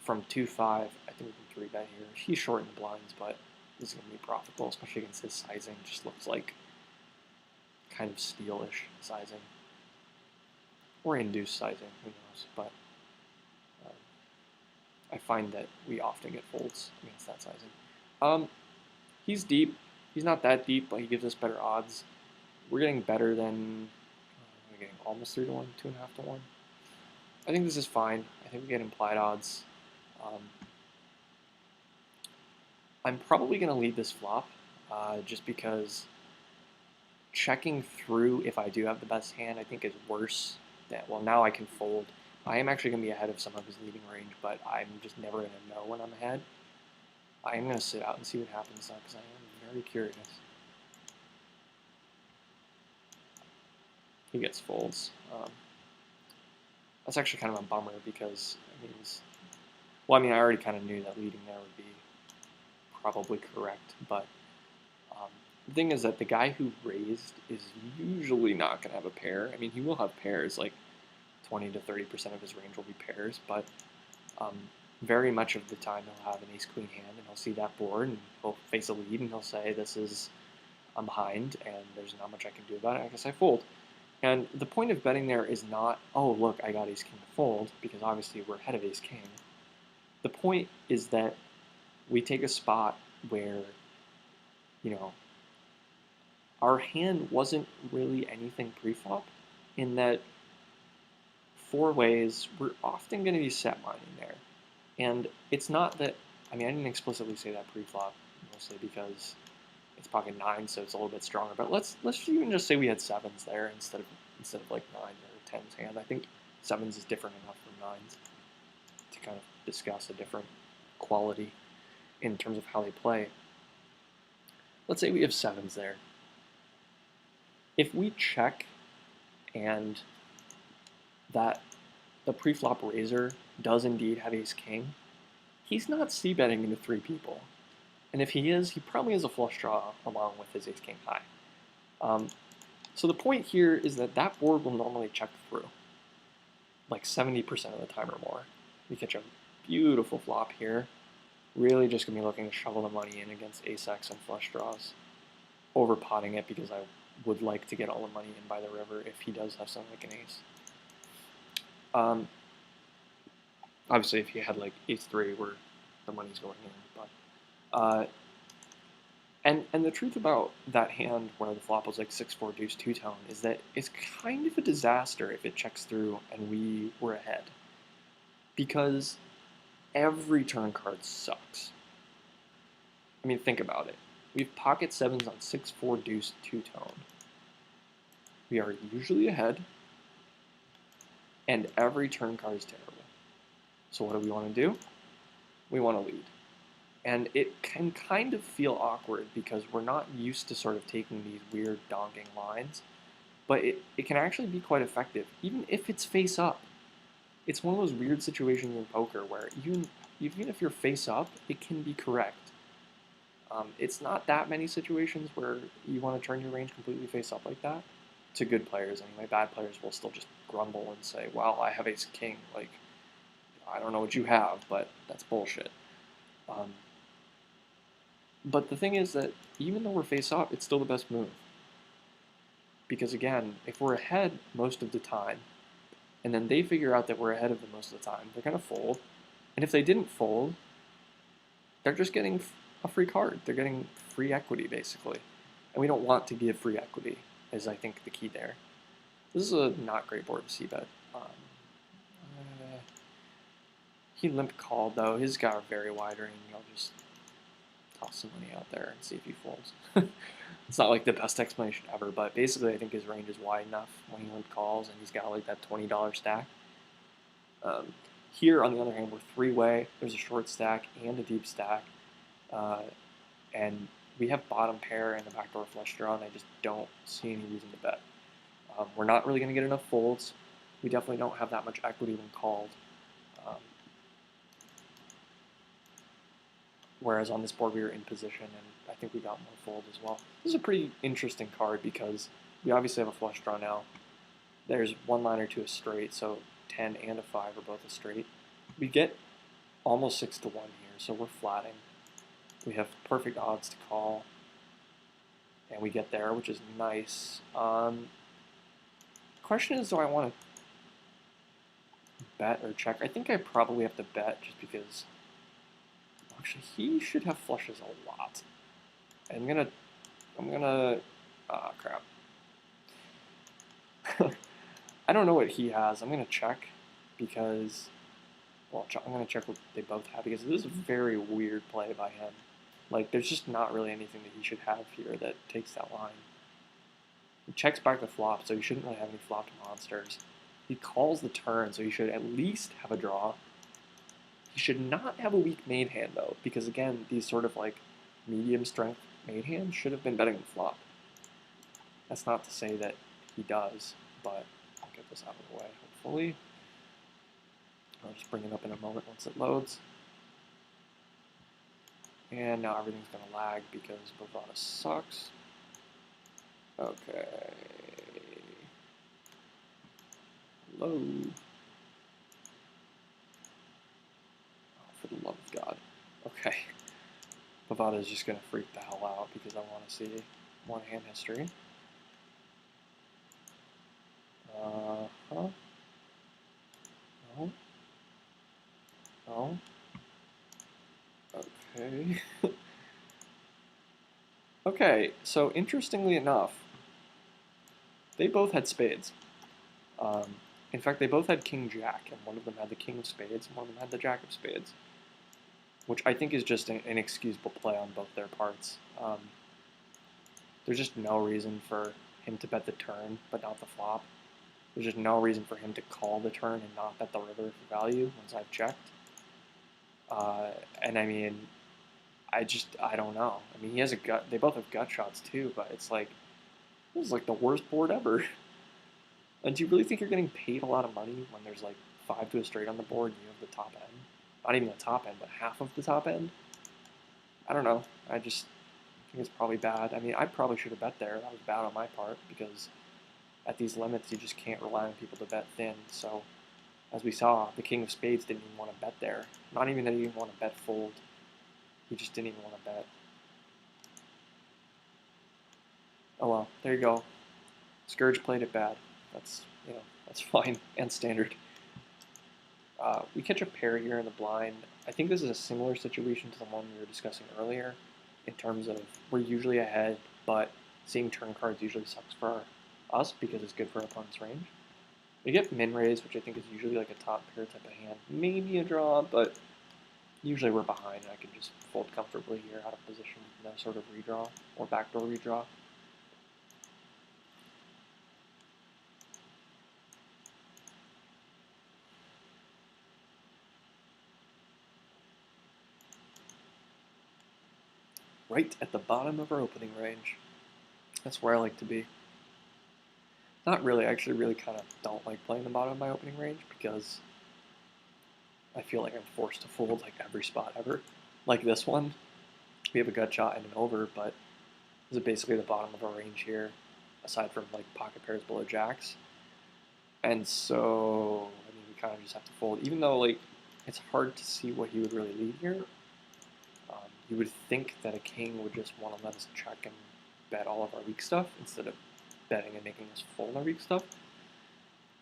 from 2-5, I think we can 3-bet here. He's short in the blinds, but this is going to be profitable, especially against his sizing. Just looks like kind of steelish sizing. Or induced sizing, who knows. But I find that we often get folds against that sizing. He's deep. He's not that deep, but he gives us better odds. We're getting better than, we're getting almost 3-1, 2.5-1. I think this is fine. I think we get implied odds. I'm probably going to lead this flop, just because checking through if I do have the best hand, I think is worse. Well, now I can fold. I am actually going to be ahead of some of his leading range, but I'm just never going to know when I'm ahead. I am going to sit out and see what happens now, because I am very curious. He gets folds. That's actually kind of a bummer, because it means, I already kind of knew that leading there would be probably correct, but the thing is that the guy who raised is usually not going to have a pair. He will have pairs, like 20 to 30% of his range will be pairs, but very much of the time he'll have an ace-queen hand, and he'll see that board, and he'll face a lead, and he'll say, I'm behind, and there's not much I can do about it, I guess I fold. And the point of betting there is not, oh, look, I got ace-king to fold, because obviously we're ahead of ace-king. The point is that we take a spot where, our hand wasn't really anything pre-flop, in that 4 ways, we're often going to be set mining there. And it's not that, I didn't explicitly say that pre-flop, mostly because it's pocket 9, so it's a little bit stronger. But let's even just say we had 7s there instead of like 9s or 10s hand. I think 7s is different enough from 9s to kind of discuss a different quality in terms of how they play. Let's say we have 7s there. If we check and that the pre-flop raiser does indeed have ace-king, he's not c-betting into 3 people. And if he is, he probably has a flush draw along with his ace-king high. So the point here is that board will normally check through, like 70% of the time or more. We catch a beautiful flop here. Really just going to be looking to shovel the money in against ace-x and flush draws. Over-potting it because I would like to get all the money in by the river if he does have something like an ace. Obviously, if he had like ace-3 where the money's going in, but and the truth about that hand where the flop was like 6-4 deuce two-tone is that it's kind of a disaster if it checks through and we were ahead, because every turn card sucks. Think about it. We have pocket 7s on 6-4 deuce two-tone. We are usually ahead, and every turn card is terrible. So what do we want to do? We want to lead. And it can kind of feel awkward because we're not used to sort of taking these weird donking lines, but it can actually be quite effective, even if it's face up. It's one of those weird situations in poker where even if you're face up, it can be correct. It's not that many situations where you want to turn your range completely face up like that. To good players, anyway. Bad players will still just grumble and say, "Well, I have ace king. Like, I don't know what you have, but that's bullshit." Um, but the thing is that even though we're face up, it's still the best move. Because again, if we're ahead most of the time, and then they figure out that we're ahead of them most of the time, they're gonna fold. And if they didn't fold, they're just getting a free card. They're getting free equity, basically. And we don't want to give free equity, is I think the key there. This is a not great board to c-bet. He limp called, though. His got a very wide range. I'll just toss some money out there and see if he folds. It's not like the best explanation ever, but basically I think his range is wide enough when he limp calls and he's got like that $20 stack. Here, on the other hand, we're three-way. There's a short stack and a deep stack. And we have bottom pair and the backdoor flush draw, and I just don't see any reason to bet. We're not really going to get enough folds. We definitely don't have that much equity when called. Whereas on this board we were in position, and I think we got more fold as well. This is a pretty interesting card because we obviously have a flush draw now. There's one liner to a straight, so 10 and a 5 are both a straight. We get almost 6 to 1 here, so we're flatting. We have perfect odds to call, and we get there, which is nice. Question is, do I want to bet or check? I think I probably have to bet just because actually he should have flushes a lot. I'm gonna crap. I don't know what he has. I'm gonna check because, well, I'm gonna check what they both have because this is a very weird play by him. Like, there's just not really anything that he should have here that takes that line. He checks back the flop, so he shouldn't really have any flopped monsters. He calls the turn, so he should at least have a draw. He should not have a weak made hand, though, because, again, these sort of, like, medium strength made hands should have been betting the flop. That's not to say that he does, but I'll get this out of the way, hopefully. I'll just bring it up in a moment once it loads. And now everything's going to lag because Bovada sucks. Okay. Load. Oh, for the love of God. Okay. Bovada is just going to freak the hell out because I want to see one hand history. No. No. Okay. Okay, so interestingly enough, they both had spades. In fact, they both had king-jack, and one of them had the king of spades, and one of them had the jack of spades, which I think is just an inexcusable play on both their parts. There's just no reason for him to bet the turn, but not the flop. There's just no reason for him to call the turn and not bet the river for value once I've checked. And I mean, I don't know. I mean, he has a gut. They both have gut shots too, but it's like, this is like the worst board ever. And do you really think you're getting paid a lot of money when there's like 5 to a straight on the board and you have the top end? Not even the top end, but half of the top end? I don't know. I just think it's probably bad. I mean, I probably should have bet there. That was bad on my part because at these limits, you just can't rely on people to bet thin. So, as we saw, the king of spades didn't even want to bet there. Not even that he didn't want to bet fold. He just didn't even want to bet. Oh well, there you go. Scourge played it bad. That's, that's fine and standard. We catch a pair here in the blind. I think this is a similar situation to the one we were discussing earlier in terms of we're usually ahead, but seeing turn cards usually sucks for us because it's good for our opponent's range. We get min raise, which I think is usually like a top pair type of hand. Maybe a draw, but usually we're behind and I can just fold comfortably here out of position with no sort of redraw or backdoor redraw. right at the bottom of our opening range. That's where I like to be. Not really, I actually really kind of don't like playing the bottom of my opening range because I feel like I'm forced to fold like every spot ever. Like this one, we have a gut shot and an over, but this is basically the bottom of our range here, aside from like pocket pairs below jacks. And so, I mean, we kind of just have to fold, even though like it's hard to see what he would really lead here. You would think that a king would just want to let us check and bet all of our weak stuff instead of betting and making us fold our weak stuff.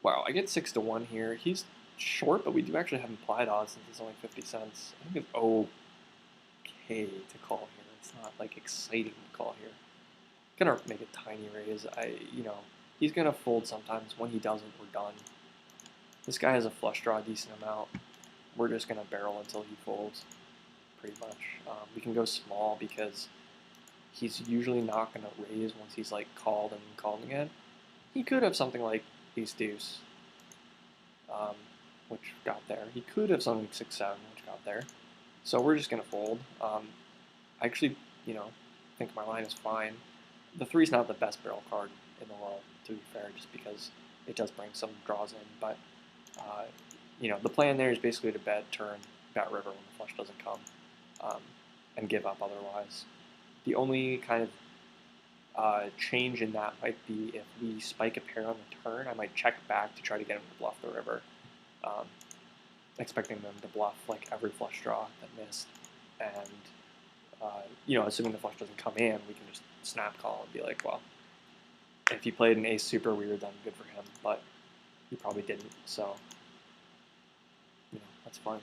Wow, I get 6-1 here. He's short, but we do actually have implied odds since it's only 50 cents. I think it's okay to call here. It's not like exciting to call here. Gonna make a tiny raise. He's gonna fold sometimes. When he doesn't, we're done. This guy has a flush draw a decent amount. We're just gonna barrel until he folds, pretty much. We can go small because he's usually not gonna raise once he's like called and called again. He could have something like ace deuce, which got there. He could have something like 6-7, which got there. So we're just gonna fold. I actually, think my line is fine. The 3's not the best barrel card in the world, to be fair, just because it does bring some draws in. But the plan there is basically to bet turn, bet river when the flush doesn't come, and give up otherwise. The only kind of change in that might be if we spike a pair on the turn, I might check back to try to get him to bluff the river, expecting them to bluff like every flush draw that missed. And, assuming the flush doesn't come in, we can just snap call and be like, well, if he played an ace super weird, then good for him, but he probably didn't, so, that's fine.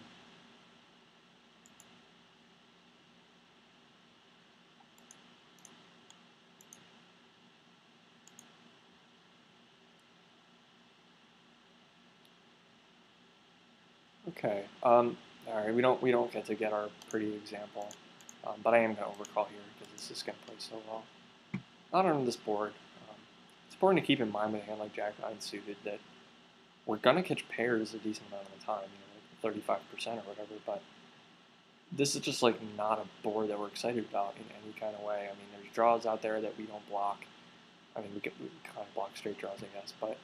Okay. All right. We don't get to get our pretty example, but I am gonna overcall here because this is gonna play so well. Not on this board. It's important to keep in mind with a hand like Jack 9 suited that we're gonna catch pairs a decent amount of the time, like 35% or whatever. But this is just like not a board that we're excited about in any kind of way. I mean, there's draws out there that we don't block. I mean, we can kind of block straight draws, I guess, but.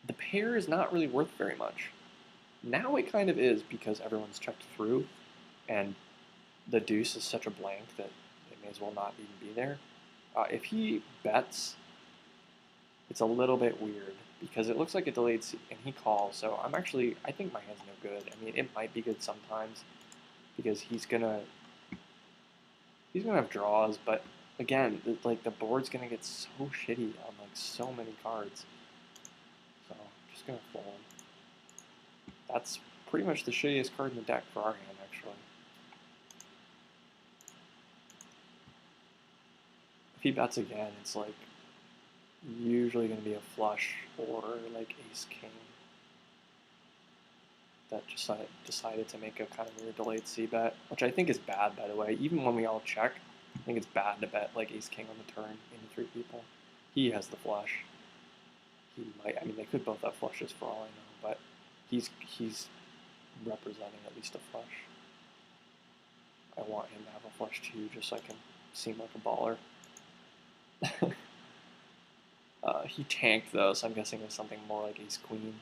The pair is not really worth very much. Now it kind of is because everyone's checked through, and the deuce is such a blank that it may as well not even be there. If he bets, it's a little bit weird because it looks like a delayed and he calls. So I think my hand's no good. I mean, it might be good sometimes because he's gonna have draws, but again, the board's gonna get so shitty on like so many cards. So I'm just gonna fold. That's pretty much the shittiest card in the deck for our hand, actually. If he bets again, it's like usually going to be a flush or like ace king that just decided to make a kind of weird delayed C bet, which I think is bad, by the way. Even when we all check, I think it's bad to bet like ace king on the turn into 3 people. He has the flush. He might. I mean, they could both have flushes for all I know, but he's representing at least a flush. I want him to have a flush too, just so I can seem like a baller. He tanked though, so I'm guessing it's something more like ace queen.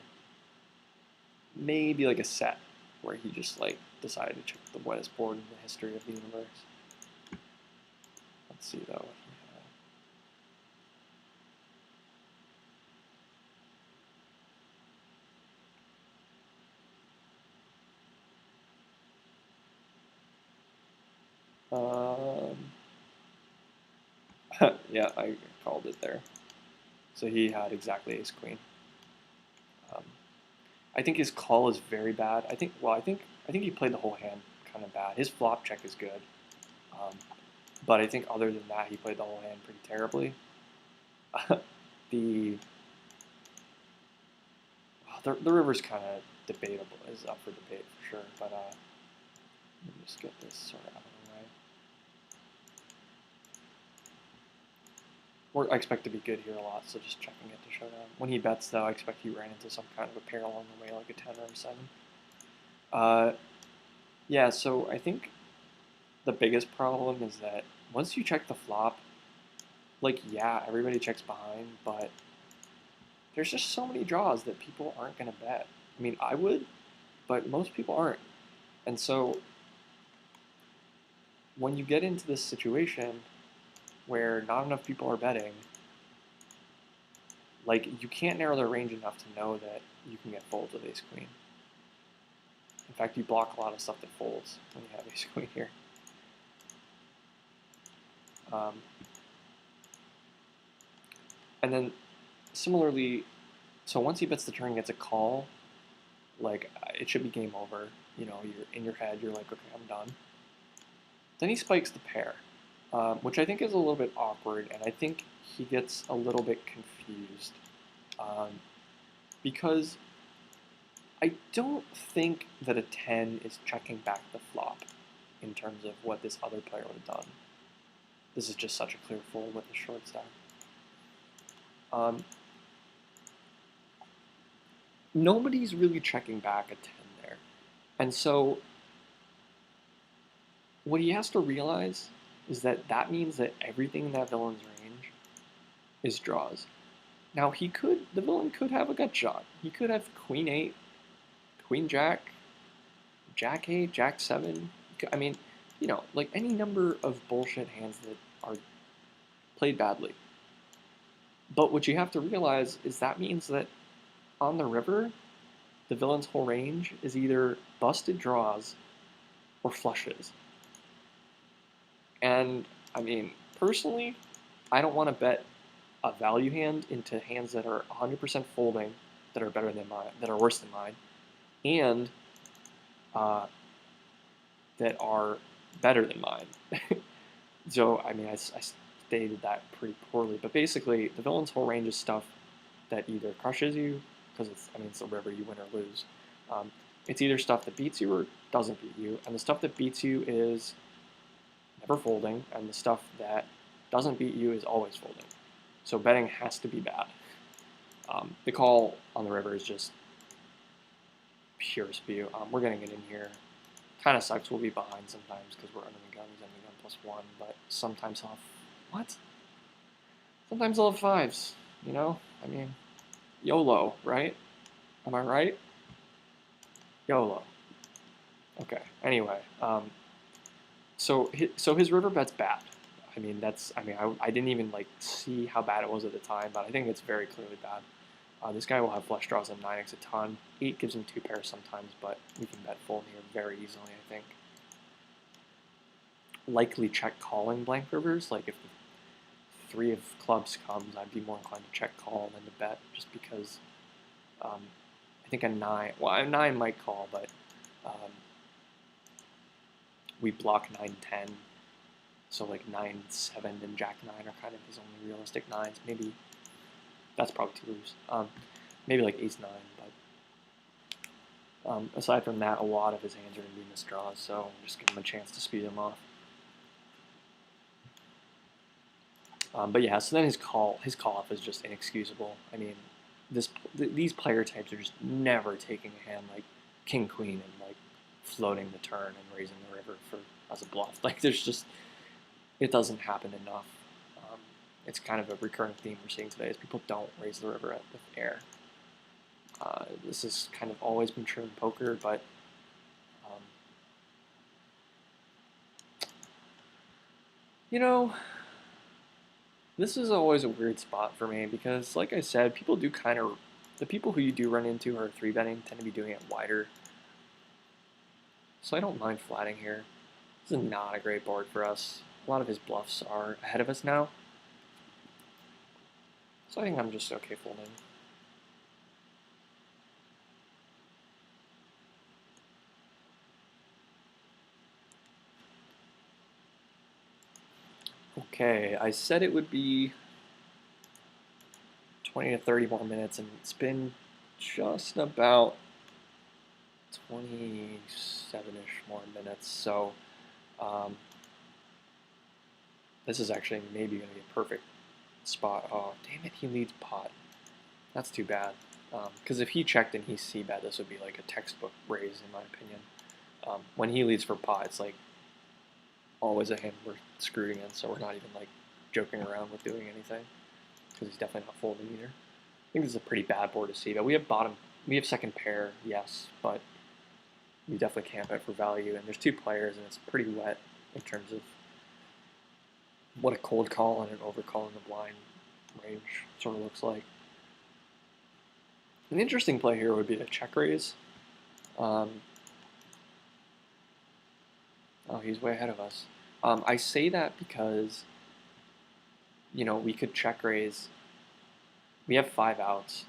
Maybe like a set where he just like decided to check the wettest board in the history of the universe. Let's see though what he had. Yeah, I called it there. So he had exactly ace queen. I think his call is very bad. I think he played the whole hand kind of bad. His flop check is good, but I think other than that, he played the whole hand pretty terribly. The river's kind of debatable, is up for debate for sure. But let me just get this sort of out of the way. I expect to be good here a lot, so just checking it to show down. When he bets, though, I expect he ran into some kind of a pair along the way, like a 10 or a 7. Yeah, so I think the biggest problem is that once you check the flop, like, yeah, everybody checks behind, but there's just so many draws that people aren't going to bet. I mean, I would, but most people aren't. And so when you get into this situation where not enough people are betting, like, you can't narrow their range enough to know that you can get folds with ace queen. In fact, you block a lot of stuff that folds when you have ace queen here. And then similarly, so once he bets the turn, gets a call, like, it should be game over. You know, you're in your head, you're like, okay, I'm done. Then he spikes the pair, which I think is a little bit awkward, and I think he gets a little bit confused because I don't think that a 10 is checking back the flop in terms of what this other player would have done. This is just such a clear fold with the short stack. Nobody's really checking back a 10 there. And so what he has to realize is that that means that everything in that villain's range is draws. Now the villain could have a gut shot. He could have queen 8, queen jack, jack 8, jack 7. I mean, you know, like any number of bullshit hands that are played badly. But what you have to realize is that means that on the river, the villain's whole range is either busted draws or flushes. And, I mean, personally, I don't want to bet a value hand into hands that are 100% folding, that are better than mine, that are worse than mine, and that are better than mine. So, I mean, I stated that pretty poorly, but basically, the villain's whole range is stuff that either crushes you, because it's the river, you win or lose. It's either stuff that beats you or doesn't beat you, and the stuff that beats you is never folding, and the stuff that doesn't beat you is always folding. So betting has to be bad. The call on the river is just pure spew. We're going to get in here. Kind of sucks we'll be behind sometimes because we're under the gun. He's under the gun +1, but sometimes he'll have... What? Sometimes he'll have 5s, you know? I mean, YOLO, right? Am I right? YOLO. Okay, anyway. So his river bet's bad. I didn't even see how bad it was at the time, but I think it's very clearly bad. This guy will have flush draws and 9x a ton. 8 gives him 2 pairs sometimes, but we can bet fold here very easily, I think. Likely check calling blank rivers. Like if the 3 of clubs comes, I'd be more inclined to check call than to bet, just because I think a 9, well, a 9 might call, but we block 9-10. So like 9-7 and jack 9 are kind of his only realistic 9s. Maybe that's probably too loose. Maybe like ace 9, but aside from that, a lot of his hands are going to be misdraws, so I'm just giving him a chance to speed them off. But yeah, so then his call off is just inexcusable. I mean, these player types are just never taking a hand like king queen and like floating the turn and raising the river as a bluff. Like there's just, it doesn't happen enough. It's kind of a recurring theme we're seeing today is people don't raise the river with air. This has kind of always been true in poker, but you know, this is always a weird spot for me because, like I said, people do the people who you do run into who are 3-betting tend to be doing it wider. So I don't mind flatting here. This is not a great board for us. A lot of his bluffs are ahead of us now. So I think I'm just okay folding. Okay, I said it would be 20 to 30 more minutes, and it's been just about 27-ish more minutes, so this is actually maybe going to be a perfect spot. Oh, damn it, he leads pot. That's too bad. Because if he checked and he c-bet, this would be like a textbook raise, in my opinion. when he leads for pot, it's like always a hand we're screwed against, so we're not even like joking around with doing anything because he's definitely not folding either. I think this is a pretty bad board to see, but we have second pair, yes, but we definitely can't bet for value, and there's two players, and it's pretty wet in terms of what a cold call and an overcall in the blind range sort of looks like. An interesting play here would be to check raise. Oh, he's way ahead of us. I say that because, you know, we could check raise. We have 5 outs.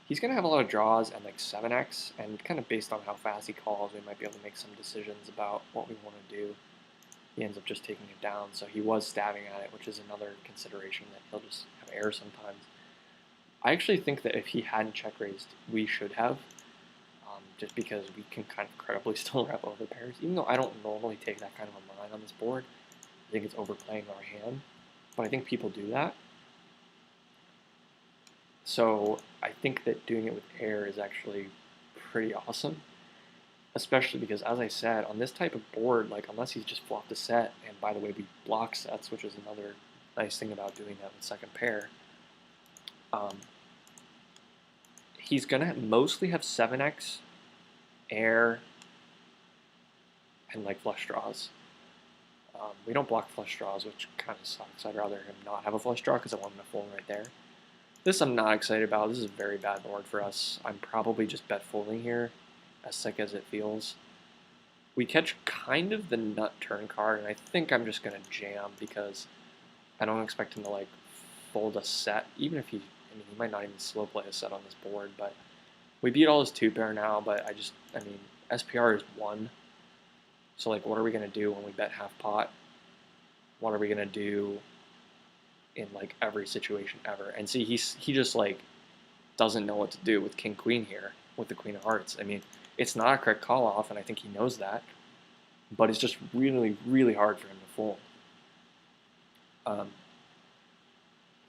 He's going to have a lot of draws and like 7x, and kind of based on how fast he calls, we might be able to make some decisions about what we want to do. He ends up just taking it down, so he was stabbing at it, which is another consideration that he'll just have error sometimes. I actually think that if he hadn't check raised, we should have, just because we can kind of credibly still wrap over pairs. Even though I don't normally take that kind of a line on this board, I think it's overplaying our hand, but I think people do that. So I think that doing it with air is actually pretty awesome, especially because, as I said, on this type of board, like unless he's just flopped a set, and by the way, we block sets, which is another nice thing about doing that with second pair. He's gonna mostly have 7x, air, and like flush draws. We don't block flush draws, which kind of sucks. I'd rather him not have a flush draw because I want him to fold right there. This I'm not excited about. This is a very bad board for us. I'm probably just bet folding here, as sick as it feels. We catch kind of the nut turn card, and I think I'm just going to jam because I don't expect him to like fold a set, even if he might not even slow play a set on this board, but we beat all his 2-pair now, but SPR is 1. So like, what are we going to do when we bet half pot? What are we going to do in like every situation ever? And see, he just like doesn't know what to do with king queen here with the queen of hearts. I mean, it's not a correct call off, and I think he knows that, but it's just really, really hard for him to fold.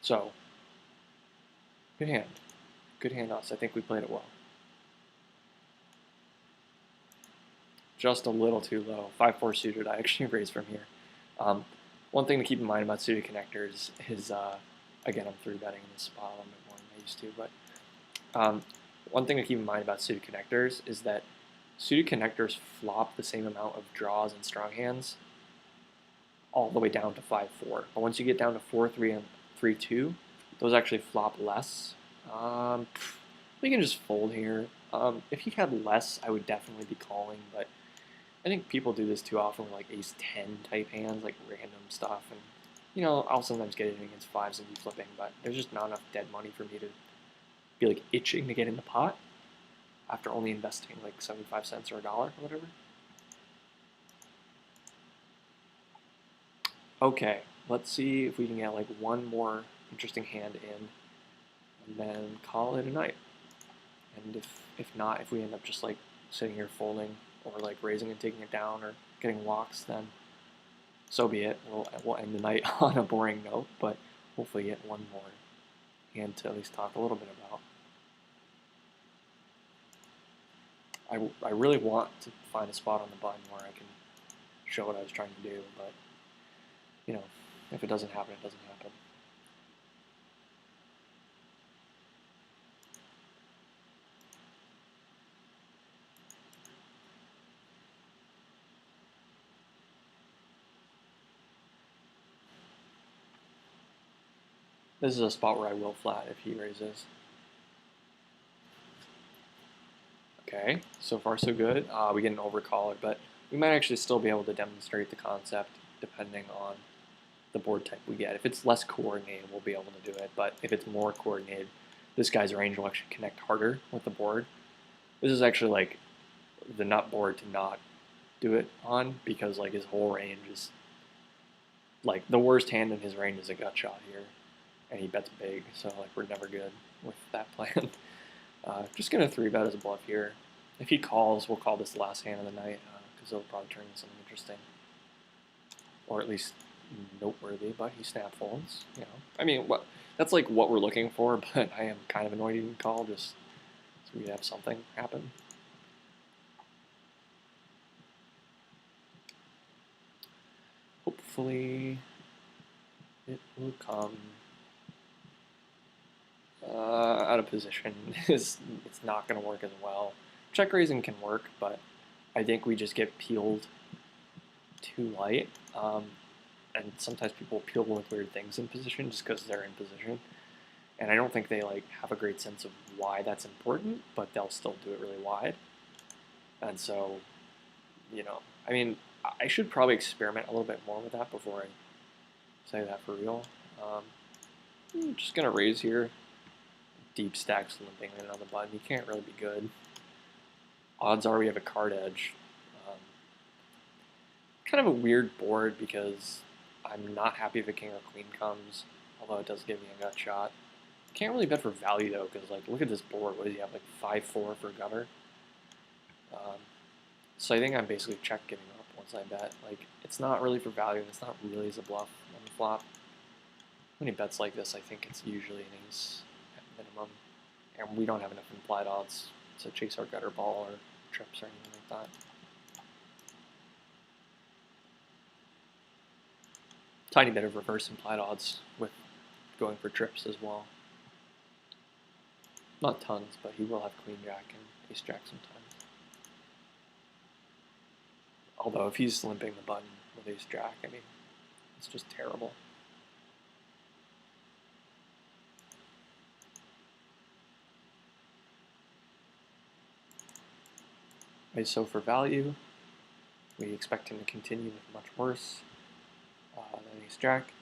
So good hand us. I think we played it well. Just a little too low. 5-4 suited. I actually raised from here. One thing to keep in mind about suited connectors is, again, I'm 3-betting in this spot a little bit more than I used to, but one thing to keep in mind about suited connectors is that suited connectors flop the same amount of draws and strong hands all the way down to 5-4. But once you get down to 4-3 and 3-2, those actually flop less. We can just fold here. If he had less, I would definitely be calling, but I think people do this too often with like ace-10 type hands, like random stuff, and you know, I'll sometimes get it against 5s and be flipping, but there's just not enough dead money for me to be like itching to get in the pot after only investing like 75 cents or $1 or whatever. Okay, let's see if we can get like one more interesting hand in, and then call it a night. And if not, if we end up just like sitting here folding or like raising and taking it down or getting locks, then so be it. We'll end the night on a boring note, but hopefully get one more hand to at least talk a little bit about. I really want to find a spot on the button where I can show what I was trying to do, but you know, if it doesn't happen, it doesn't happen. This is a spot where I will flat if he raises. Okay, so far so good. We get an overcaller, but we might actually still be able to demonstrate the concept depending on the board type we get. If it's less coordinated, we'll be able to do it, but if it's more coordinated, this guy's range will actually connect harder with the board. This is actually like the nut board to not do it on, because like his whole range is like the worst hand in his range is a gut shot here, and he bets big, so like we're never good with that plan. Just gonna 3-bet as a bluff here. If he calls, we'll call this the last hand of the night, because it'll probably turn into something interesting, or at least noteworthy. But he snap folds. You know, I mean, that's like what we're looking for. But I am kind of annoyed he didn't call, just so we have something happen. hopefully it will come. Out of position it's not going to work as well. Check raising can work, but I think we just get peeled too light. And sometimes people peel with weird things in position just because they're in position. And I don't think they like have a great sense of why that's important, but they'll still do it really wide. And so, I mean, I should probably experiment a little bit more with that before I say that for real. I'm just gonna raise here. Deep stacks limping in on the button. You can't really be good. Odds are we have a card edge. Kind of a weird board because I'm not happy if a king or queen comes, although it does give me a gut shot. Can't really bet for value though, because like look at this board. What does he have? Like 5-4 for gutter. So I think I'm basically check giving up once I bet. Like it's not really for value, and it's not really as a bluff on the flop. When he bets like this, I think it's usually an ace at minimum, and we don't have enough implied odds to chase our gutter ball or trips or anything like that. Tiny bit of reverse implied odds with going for trips as well. Not tons, but he will have queen jack and ace jack sometimes. Although if he's limping the button with ace jack, I mean, it's just terrible. Right, so for value, we expect him to continue with much worse than ace jack.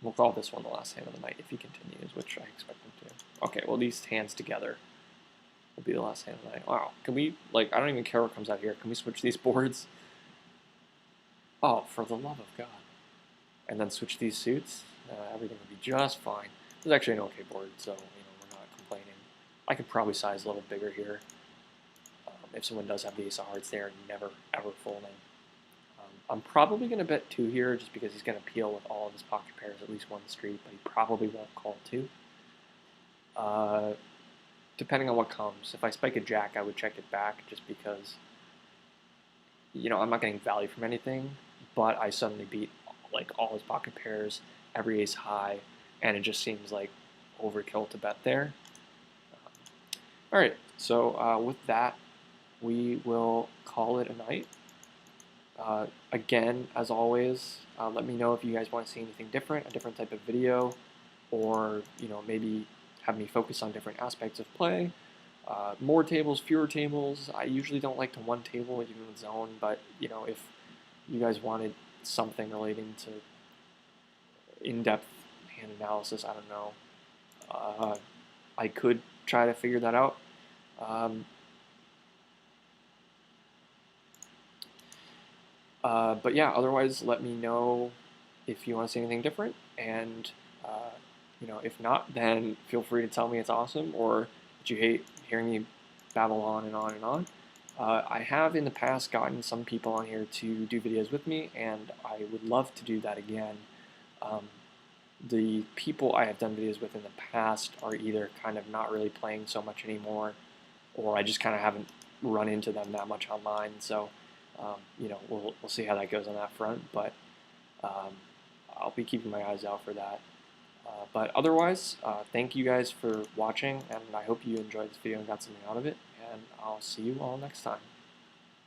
We'll call this one the last hand of the night if he continues, which I expect him to. Okay, well these hands together will be the last hand of the night. Wow, can we, like, I don't even care what comes out here. Can we switch these boards? Oh, for the love of God. And then switch these suits? Everything would be just fine. This is actually an okay board, so we're not complaining. I could probably size a little bigger here. If someone does have the ace of hearts there, never ever folding. I'm probably going to bet 2 here just because he's going to peel with all of his pocket pairs at least one street, but he probably won't call 2. Depending on what comes. If I spike a jack, I would check it back just because, I'm not getting value from anything, but I suddenly beat like all his pocket pairs, every ace high, and it just seems like overkill to bet there. All right, so with that, we will call it a night. Again, as always, let me know if you guys want to see anything different, a different type of video, or maybe have me focus on different aspects of play. More tables, fewer tables. I usually don't like to one table even with zone, but if you guys wanted something relating to in-depth hand analysis, I don't know. I could try to figure that out. But yeah, otherwise, let me know if you want to see anything different, and if not, then feel free to tell me it's awesome or that you hate hearing me babble on and on and on. I have in the past gotten some people on here to do videos with me, and I would love to do that again. The people I have done videos with in the past are either kind of not really playing so much anymore, or I just kind of haven't run into them that much online. So, we'll see how that goes on that front. But I'll be keeping my eyes out for that. But otherwise, thank you guys for watching, and I hope you enjoyed this video and got something out of it. And I'll see you all next time.